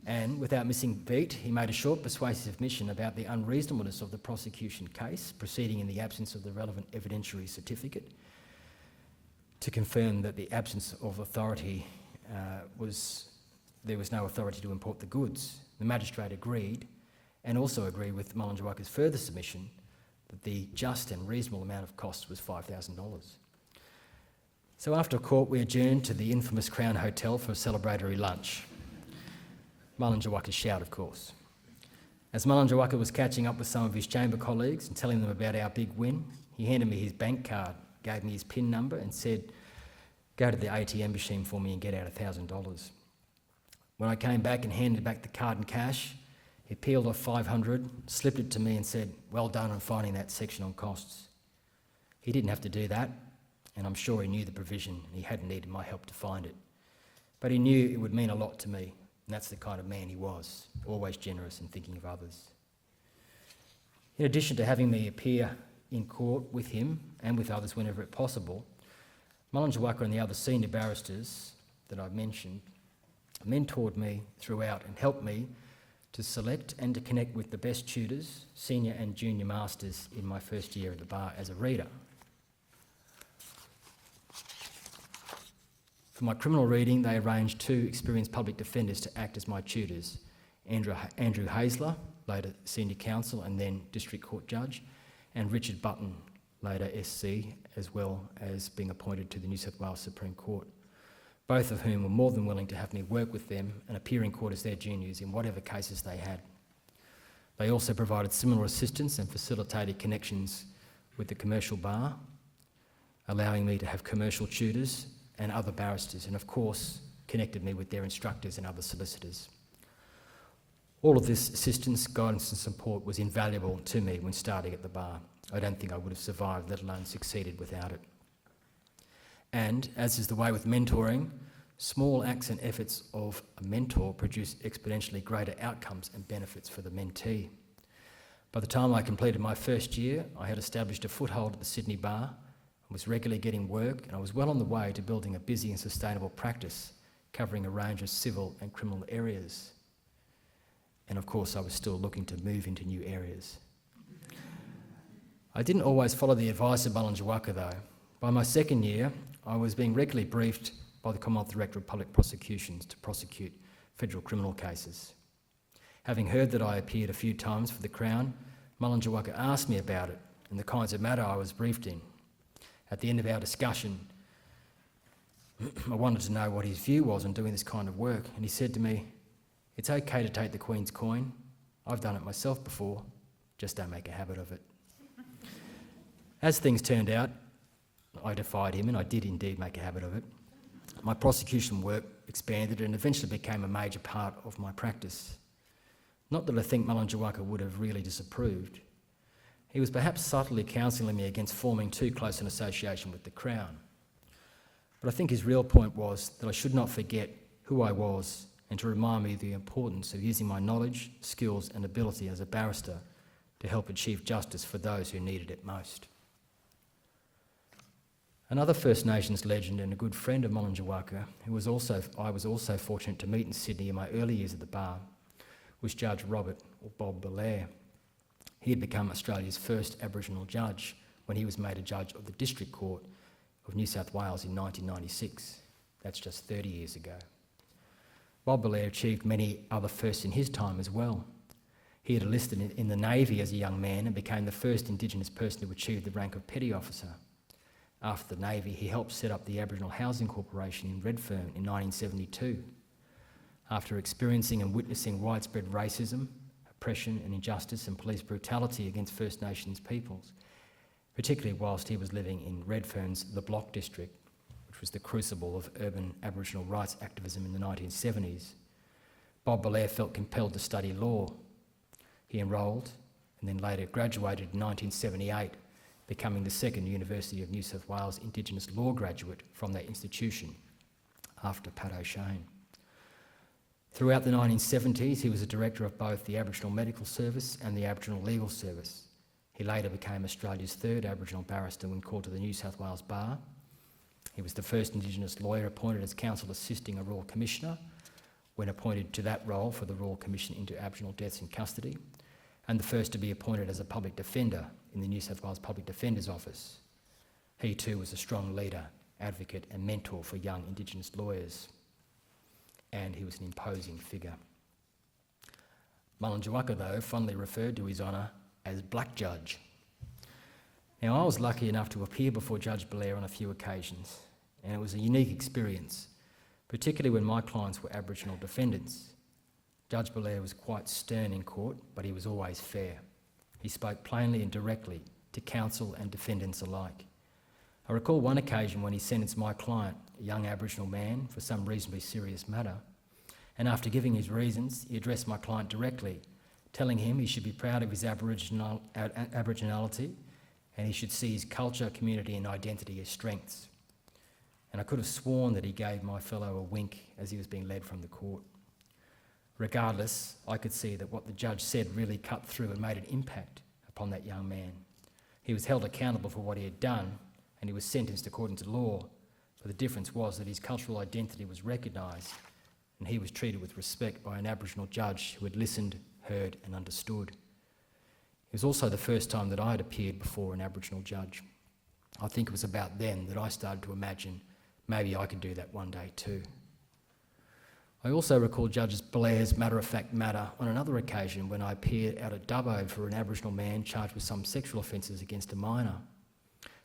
and without missing beat, he made a short persuasive admission about the unreasonableness of the prosecution case, proceeding in the absence of the relevant evidentiary certificate, to confirm that the absence of authority there was no authority to import the goods. The magistrate agreed, and also agreed with Mullenjaiwakka's further submission that the just and reasonable amount of costs was $5,000. So after court, we adjourned to the infamous Crown Hotel for a celebratory lunch. Mullenjaiwakka's shout, of course. As Mullenjaiwakka was catching up with some of his chamber colleagues and telling them about our big win, he handed me his bank card, gave me his PIN number and said, "Go to the ATM machine for me and get out $1,000. When I came back and handed back the card and cash, he peeled off $500, slipped it to me and said, "Well done on finding that section on costs." He didn't have to do that, and I'm sure he knew the provision and he hadn't needed my help to find it. But he knew it would mean a lot to me, and that's the kind of man he was, always generous and thinking of others. In addition to having me appear in court with him and with others whenever it possible, Mullenjaiwakka and the other senior barristers that I've mentioned mentored me throughout and helped me to select and to connect with the best tutors, senior and junior masters in my first year at the bar as a reader. For my criminal reading, they arranged 2 experienced public defenders to act as my tutors, Andrew Hazler, later senior counsel and then district court judge, and Richard Button, later SC, as well as being appointed to the New South Wales Supreme Court, both of whom were more than willing to have me work with them and appear in court as their juniors in whatever cases they had. They also provided similar assistance and facilitated connections with the commercial bar, allowing me to have commercial tutors and other barristers, and of course connected me with their instructors and other solicitors. All of this assistance, guidance and support was invaluable to me when starting at the bar. I don't think I would have survived, let alone succeeded, without it. And, as is the way with mentoring, small acts and efforts of a mentor produce exponentially greater outcomes and benefits for the mentee. By the time I completed my first year, I had established a foothold at the Sydney bar and was regularly getting work, and I was well on the way to building a busy and sustainable practice covering a range of civil and criminal areas. And of course, I was still looking to move into new areas. I didn't always follow the advice of Mullenjaiwakka though. By my second year, I was being regularly briefed by the Commonwealth Director of Public Prosecutions to prosecute federal criminal cases. Having heard that I appeared a few times for the Crown, Mullenjaiwakka asked me about it and the kinds of matter I was briefed in. At the end of our discussion, I wanted to know what his view was on doing this kind of work, and he said to me, "It's okay to take the Queen's coin. I've done it myself before, just don't make a habit of it." As things turned out, I defied him, and I did indeed make a habit of it. My prosecution work expanded and eventually became a major part of my practice. Not that I think Mullenjaiwakka would have really disapproved. He was perhaps subtly counselling me against forming too close an association with the Crown. But I think his real point was that I should not forget who I was and to remind me of the importance of using my knowledge, skills and ability as a barrister to help achieve justice for those who needed it most. Another First Nations legend and a good friend of Mullenjaiwakka, who I was also fortunate to meet in Sydney in my early years at the bar, was Judge Robert or Bob Belair. He had become Australia's first Aboriginal judge when he was made a judge of the District Court of New South Wales in 1996. That's just 30 years ago. Bob Belair achieved many other firsts in his time as well. He had enlisted in the Navy as a young man and became the first Indigenous person to achieve the rank of Petty Officer. After the Navy, he helped set up the Aboriginal Housing Corporation in Redfern in 1972. After experiencing and witnessing widespread racism, oppression and injustice and police brutality against First Nations peoples, particularly whilst he was living in Redfern's The Block district, which was the crucible of urban Aboriginal rights activism in the 1970s, Bob Belair felt compelled to study law. He enrolled and then later graduated in 1978, becoming the second University of New South Wales Indigenous law graduate from that institution, after Pat O'Shane. Throughout the 1970s, he was a director of both the Aboriginal Medical Service and the Aboriginal Legal Service. He later became Australia's third Aboriginal barrister when called to the New South Wales Bar. He was the first Indigenous lawyer appointed as counsel assisting a Royal Commissioner when appointed to that role for the Royal Commission into Aboriginal Deaths in Custody, and the first to be appointed as a public defender in the New South Wales Public Defender's Office. He too was a strong leader, advocate and mentor for young Indigenous lawyers, and he was an imposing figure. Mullenjaiwakka, though, fondly referred to His Honour as Black Judge. Now, I was lucky enough to appear before Judge Belair on a few occasions, and it was a unique experience, particularly when my clients were Aboriginal defendants. Judge Belair was quite stern in court, but he was always fair. He spoke plainly and directly to counsel and defendants alike. I recall one occasion when he sentenced my client, a young Aboriginal man, for some reasonably serious matter, and after giving his reasons, he addressed my client directly, telling him he should be proud of his Aboriginality and he should see his culture, community and identity as strengths. And I could have sworn that he gave my fellow a wink as he was being led from the court. Regardless, I could see that what the judge said really cut through and made an impact upon that young man. He was held accountable for what he had done, and he was sentenced according to law, but the difference was that his cultural identity was recognised and he was treated with respect by an Aboriginal judge who had listened, heard and understood. It was also the first time that I had appeared before an Aboriginal judge. I think it was about then that I started to imagine maybe I could do that one day too. I also recall Judge Belair's matter-of-fact manner on another occasion when I appeared out at Dubbo for an Aboriginal man charged with some sexual offences against a minor.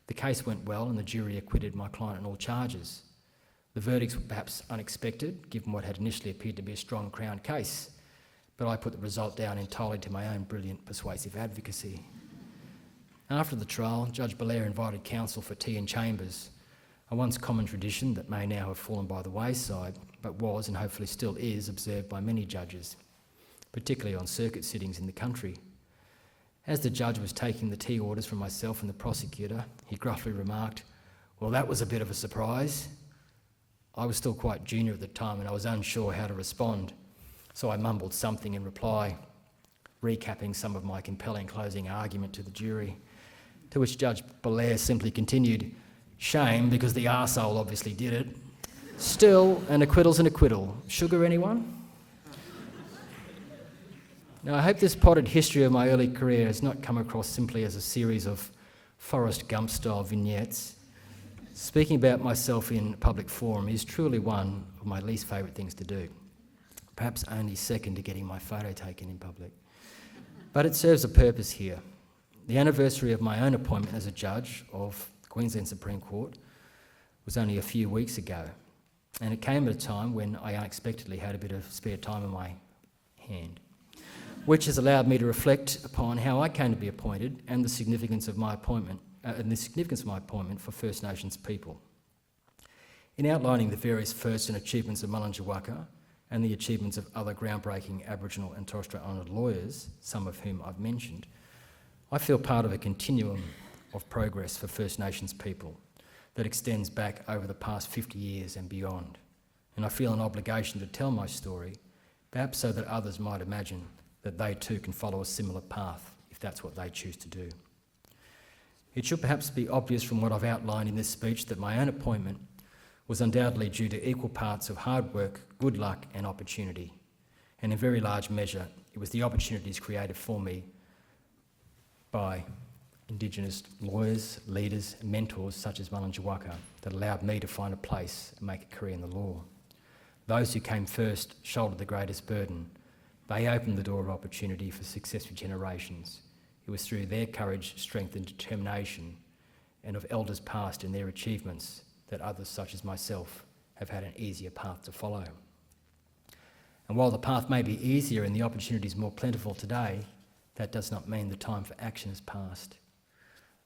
The case went well and the jury acquitted my client on all charges. The verdicts were perhaps unexpected, given what had initially appeared to be a strong Crown case, but I put the result down entirely to my own brilliant persuasive advocacy. After the trial, Judge Belair invited counsel for tea in chambers, a once common tradition that may now have fallen by the wayside, but was and hopefully still is observed by many judges, particularly on circuit sittings in the country. As the judge was taking the tea orders from myself and the prosecutor, he gruffly remarked, "Well, that was a bit of a surprise." I was still quite junior at the time and I was unsure how to respond, so I mumbled something in reply, recapping some of my compelling closing argument to the jury, to which Judge Belair simply continued, "Shame, because the arsehole obviously did it. Still, an acquittal's an acquittal. Sugar, anyone?" Now, I hope this potted history of my early career has not come across simply as a series of Forrest Gump-style vignettes, speaking about myself in a public forum is truly one of my least favourite things to do, perhaps only second to getting my photo taken in public. But it serves a purpose here. The anniversary of my own appointment as a judge of the Queensland Supreme Court was only a few weeks ago, and it came at a time when I unexpectedly had a bit of spare time in my hand, which has allowed me to reflect upon how I came to be appointed and the significance of my appointment for First Nations people. In outlining the various firsts and achievements of Mullenjaiwakka and the achievements of other groundbreaking Aboriginal and Torres Strait Islander lawyers, some of whom I've mentioned, I feel part of a continuum of progress for First Nations people that extends back over the past 50 years and beyond. And I feel an obligation to tell my story, perhaps so that others might imagine that they too can follow a similar path if that's what they choose to do. It should perhaps be obvious from what I've outlined in this speech that my own appointment was undoubtedly due to equal parts of hard work, good luck and opportunity. And in very large measure, it was the opportunities created for me by Indigenous lawyers, leaders and mentors such as Mullenjaiwakka that allowed me to find a place and make a career in the law. Those who came first shouldered the greatest burden. They opened the door of opportunity for successive generations. It was through their courage, strength and determination and of elders past and their achievements that others such as myself have had an easier path to follow. And while the path may be easier and the opportunities more plentiful today, that does not mean the time for action has passed.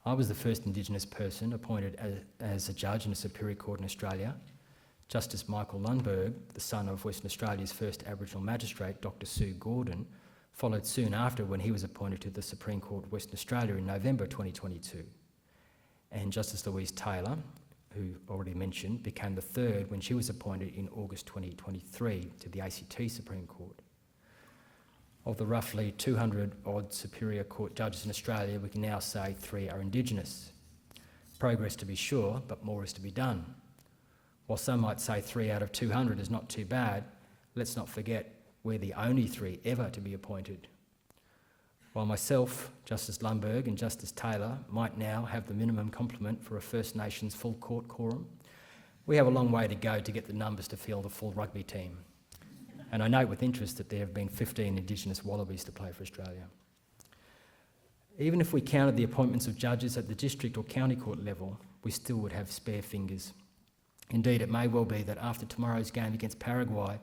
I was the first Indigenous person appointed as a judge in a Superior Court in Australia. Justice Michael Lundberg, the son of Western Australia's first Aboriginal magistrate, Dr. Sue Gordon, followed soon after when he was appointed to the Supreme Court of Western Australia in November 2022. And Justice Louise Taylor, who already mentioned, became the third when she was appointed in August 2023 to the ACT Supreme Court. Of the roughly 200-odd Superior Court judges in Australia, we can now say 3 are Indigenous. Progress to be sure, but more is to be done. While some might say 3 out of 200 is not too bad, let's not forget we're the only 3 ever to be appointed. While myself, Justice Lundberg and Justice Taylor might now have the minimum complement for a First Nations full court quorum, we have a long way to go to get the numbers to field a full rugby team. And I note with interest that there have been 15 Indigenous Wallabies to play for Australia. Even if we counted the appointments of judges at the district or county court level, we still would have spare fingers. Indeed, it may well be that after tomorrow's game against Paraguay,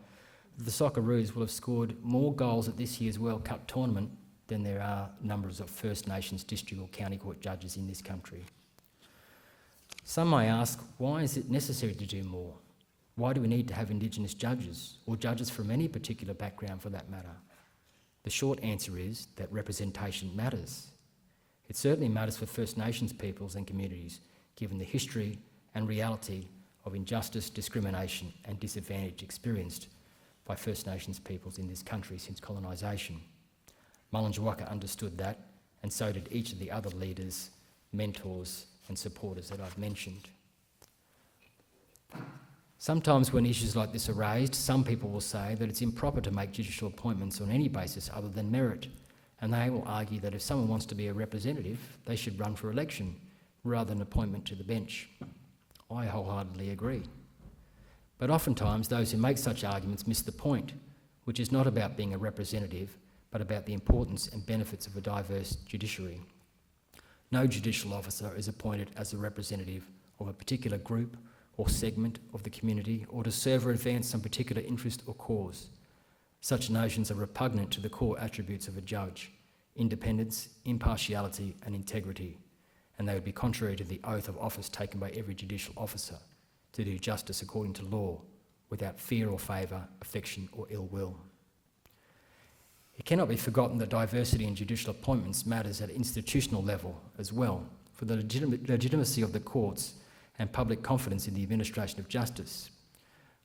the Socceroos will have scored more goals at this year's World Cup tournament than there are numbers of First Nations district or county court judges in this country. Some may ask, why is it necessary to do more? Why do we need to have Indigenous judges, or judges from any particular background for that matter? The short answer is that representation matters. It certainly matters for First Nations peoples and communities, given the history and reality of injustice, discrimination and disadvantage experienced by First Nations peoples in this country since colonisation. Mullenjaiwakka understood that, and so did each of the other leaders, mentors and supporters that I've mentioned. Sometimes when issues like this are raised, some people will say that it's improper to make judicial appointments on any basis other than merit, and they will argue that if someone wants to be a representative, they should run for election rather than appointment to the bench. I wholeheartedly agree. But oftentimes those who make such arguments miss the point, which is not about being a representative, but about the importance and benefits of a diverse judiciary. No judicial officer is appointed as a representative of a particular group or segment of the community, or to serve or advance some particular interest or cause. Such notions are repugnant to the core attributes of a judge: independence, impartiality and integrity, and they would be contrary to the oath of office taken by every judicial officer to do justice according to law, without fear or favour, affection or ill will. It cannot be forgotten that diversity in judicial appointments matters at institutional level as well, for the legitimacy of the courts and public confidence in the administration of justice.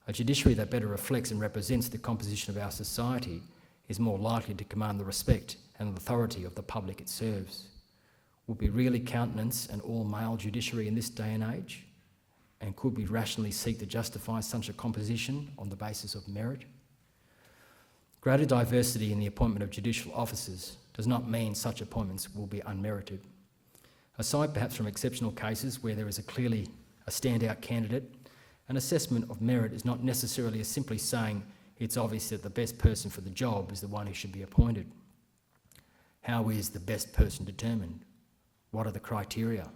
A judiciary that better reflects and represents the composition of our society is more likely to command the respect and authority of the public it serves. Would we really countenance an all-male judiciary in this day and age? And could we rationally seek to justify such a composition on the basis of merit? Greater diversity in the appointment of judicial officers does not mean such appointments will be unmerited. Aside perhaps from exceptional cases where there is clearly a standout candidate, an assessment of merit is not necessarily as simply saying it's obvious that the best person for the job is the one who should be appointed. How is the best person determined? What are the criteria?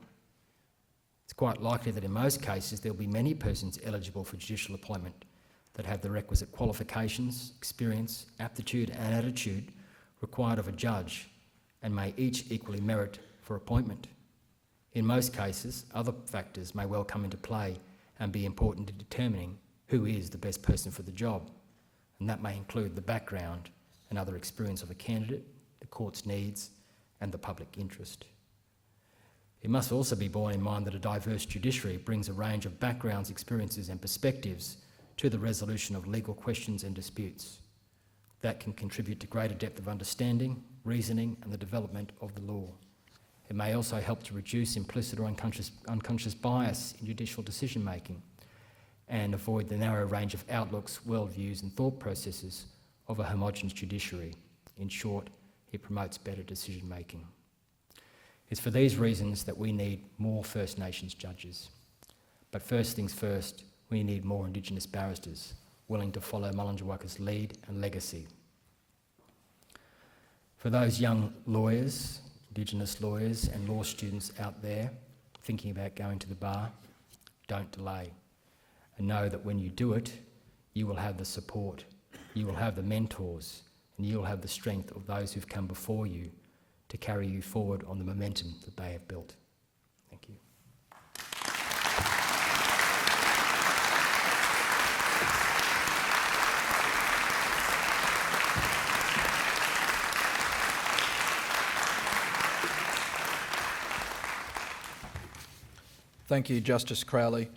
It's quite likely that in most cases there will be many persons eligible for judicial appointment that have the requisite qualifications, experience, aptitude and attitude required of a judge and may each equally merit for appointment. In most cases, other factors may well come into play and be important in determining who is the best person for the job, and that may include the background and other experience of a candidate, the court's needs and the public interest. It must also be borne in mind that a diverse judiciary brings a range of backgrounds, experiences and perspectives to the resolution of legal questions and disputes. That can contribute to greater depth of understanding, reasoning and the development of the law. It may also help to reduce implicit or unconscious bias in judicial decision making and avoid the narrow range of outlooks, worldviews and thought processes of a homogeneous judiciary. In short, it promotes better decision making. It's for these reasons that we need more First Nations judges. But first things first, we need more Indigenous barristers willing to follow Mullenjaiwakka's lead and legacy. For those young lawyers, Indigenous lawyers and law students out there thinking about going to the bar, don't delay. And know that when you do it, you will have the support, you will have the mentors, and you will have the strength of those who've come before you to carry you forward on the momentum that they have built. Thank you. Thank you, Justice Crowley.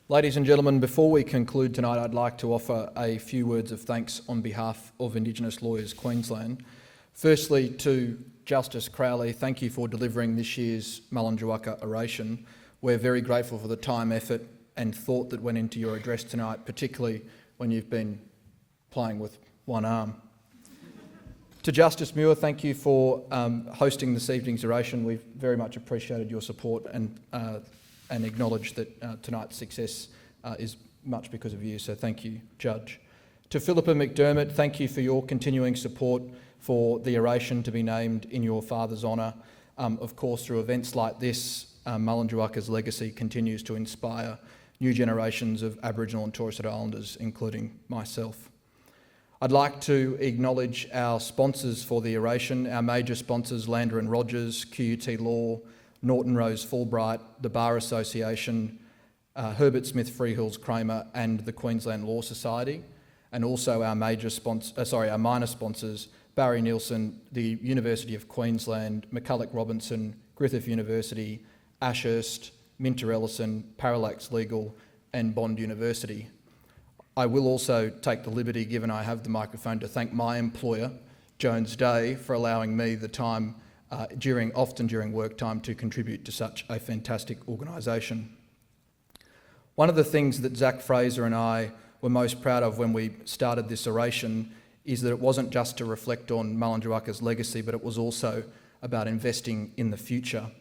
Ladies and gentlemen, before we conclude tonight, I'd like to offer a few words of thanks on behalf of Indigenous Lawyers Queensland. Firstly, to Justice Crowley, thank you for delivering this year's Mullenjaiwakka Oration. We're very grateful for the time, effort and thought that went into your address tonight, particularly when you've been playing with one arm. To Justice Muir, thank you for hosting this evening's oration. We've very much appreciated your support and acknowledge that tonight's success is much because of you, so thank you, Judge. To Philippa McDermott, thank you for your continuing support for the oration to be named in your father's honour. Of course, through events like this, Mullenjaiwakka's legacy continues to inspire new generations of Aboriginal and Torres Strait Islanders, including myself. I'd like to acknowledge our sponsors for the oration, our major sponsors, Lander and Rogers, QUT Law, Norton Rose Fulbright, the Bar Association, Herbert Smith Freehills Kramer and the Queensland Law Society, and also our our minor sponsors, Barry Nielsen, the University of Queensland, McCulloch Robinson, Griffith University, Ashurst, Minter Ellison, Parallax Legal and Bond University. I will also take the liberty, given I have the microphone, to thank my employer, Jones Day, for allowing me the time often during work time to contribute to such a fantastic organisation. One of the things that Zach Fraser and I were most proud of when we started this oration is that it wasn't just to reflect on Mullenjaiwakka's legacy, but it was also about investing in the future.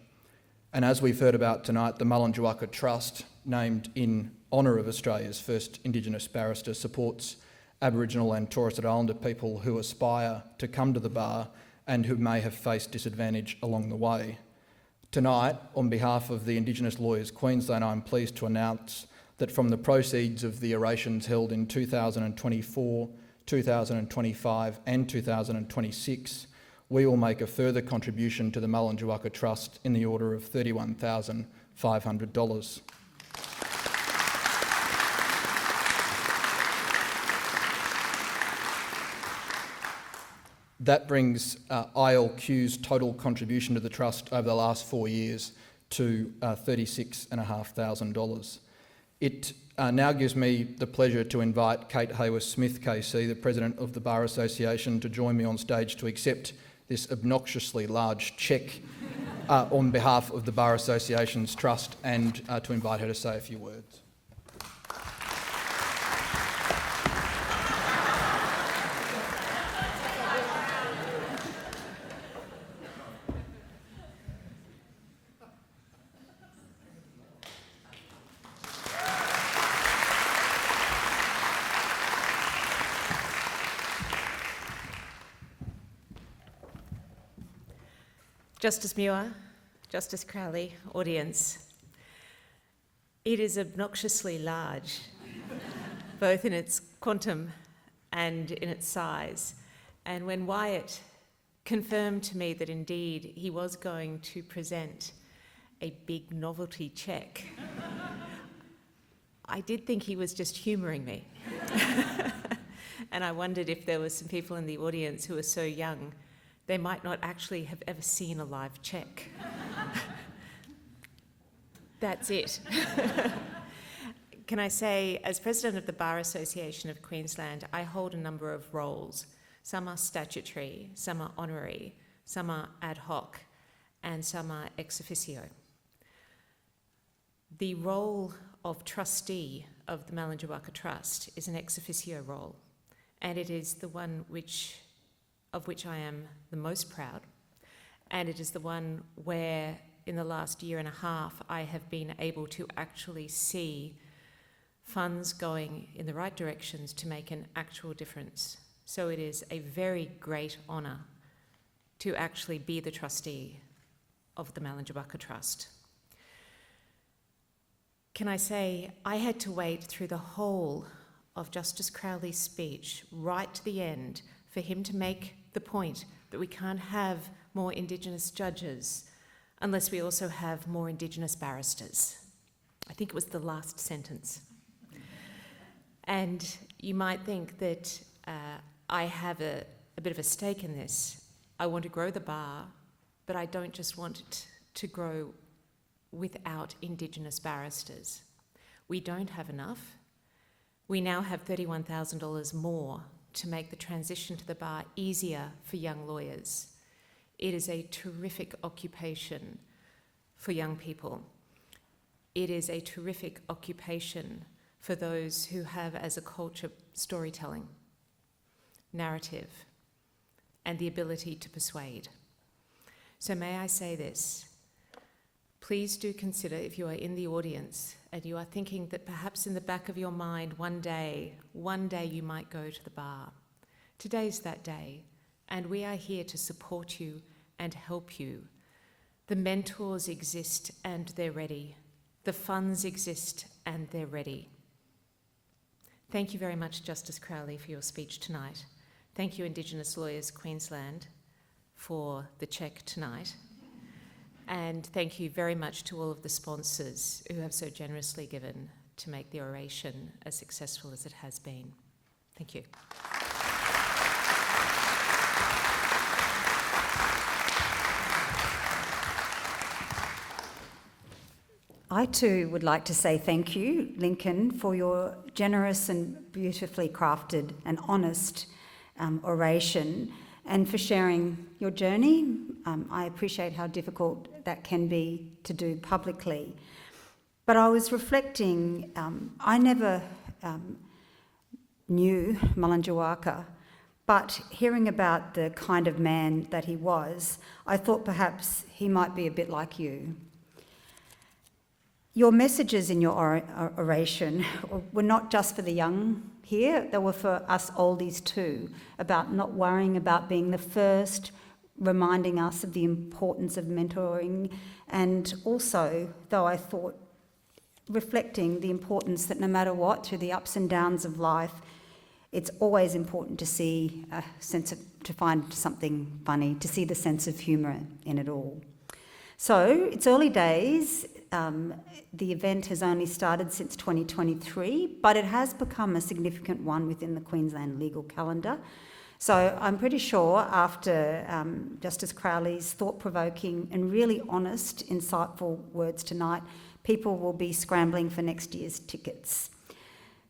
And as we've heard about tonight, the Mullenjaiwakka Trust, named in honour of Australia's first Indigenous barrister, supports Aboriginal and Torres Strait Islander people who aspire to come to the bar and who may have faced disadvantage along the way. Tonight, on behalf of the Indigenous Lawyers Queensland, I'm pleased to announce that from the proceeds of the orations held in 2024, 2025 and 2026, we will make a further contribution to the Mullenjaiwakka Trust in the order of $31,500. That brings ILQ's total contribution to the Trust over the last 4 years to $36,500. It now gives me the pleasure to invite Kate Hayworth-Smith KC, the President of the Bar Association, to join me on stage to accept this obnoxiously large cheque on behalf of the Bar Association's Trust and to invite her to say a few words. Justice Muir, Justice Crowley, audience. It is obnoxiously large, both in its quantum and in its size. And when Wyatt confirmed to me that indeed he was going to present a big novelty cheque, I did think he was just humouring me. And I wondered if there were some people in the audience who are so young, they might not actually have ever seen a live cheque. That's it. Can I say, as President of the Bar Association of Queensland, I hold a number of roles. Some are statutory, some are honorary, some are ad hoc, and some are ex officio. The role of trustee of the Mullenjaiwakka Trust is an ex officio role, and it is the one of which I am the most proud, and it is the one where in the last year and a half I have been able to actually see funds going in the right directions to make an actual difference. So it is a very great honour to actually be the trustee of the Mullenjaiwakka Trust. Can I say, I had to wait through the whole of Justice Crowley's speech, right to the end, for him to make the point that we can't have more Indigenous judges unless we also have more Indigenous barristers. I think it was the last sentence. And you might think that I have a bit of a stake in this. I want to grow the bar, but I don't just want it to grow without Indigenous barristers. We don't have enough. We now have $31,000 more to make the transition to the bar easier for young lawyers. It is a terrific occupation for young people. It is a terrific occupation for those who have as a culture storytelling, narrative, and the ability to persuade. So may I say this, please do consider, if you are in the audience and you are thinking that perhaps in the back of your mind one day you might go to the bar. Today's that day, and we are here to support you and help you. The mentors exist and they're ready. The funds exist and they're ready. Thank you very much, Justice Crowley, for your speech tonight. Thank you, Indigenous Lawyers Queensland, for the cheque tonight. And thank you very much to all of the sponsors who have so generously given to make the Oration as successful as it has been. Thank you. I too would like to say thank you, Lincoln, for your generous and beautifully crafted and honest oration, and for sharing your journey. I appreciate how difficult that can be to do publicly. But I was reflecting, I never knew Mullenjaiwakka, but hearing about the kind of man that he was, I thought perhaps he might be a bit like you. Your messages in your oration were not just for the young here, they were for us oldies too, about not worrying about being the first, reminding us of the importance of mentoring, and also, though I thought, reflecting the importance that no matter what, through the ups and downs of life, it's always important to see a sense of, to find something funny, to see the sense of humour in it all. So, it's early days. The event has only started since 2023, but it has become a significant one within the Queensland legal calendar. So I'm pretty sure after Justice Crowley's thought-provoking and really honest, insightful words tonight, people will be scrambling for next year's tickets.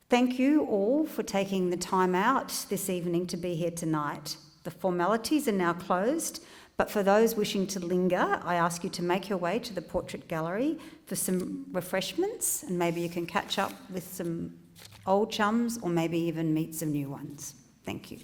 Thank you all for taking the time out this evening to be here tonight. The formalities are now closed, but for those wishing to linger, I ask you to make your way to the Portrait Gallery for some refreshments, and maybe you can catch up with some old chums or maybe even meet some new ones. Thank you.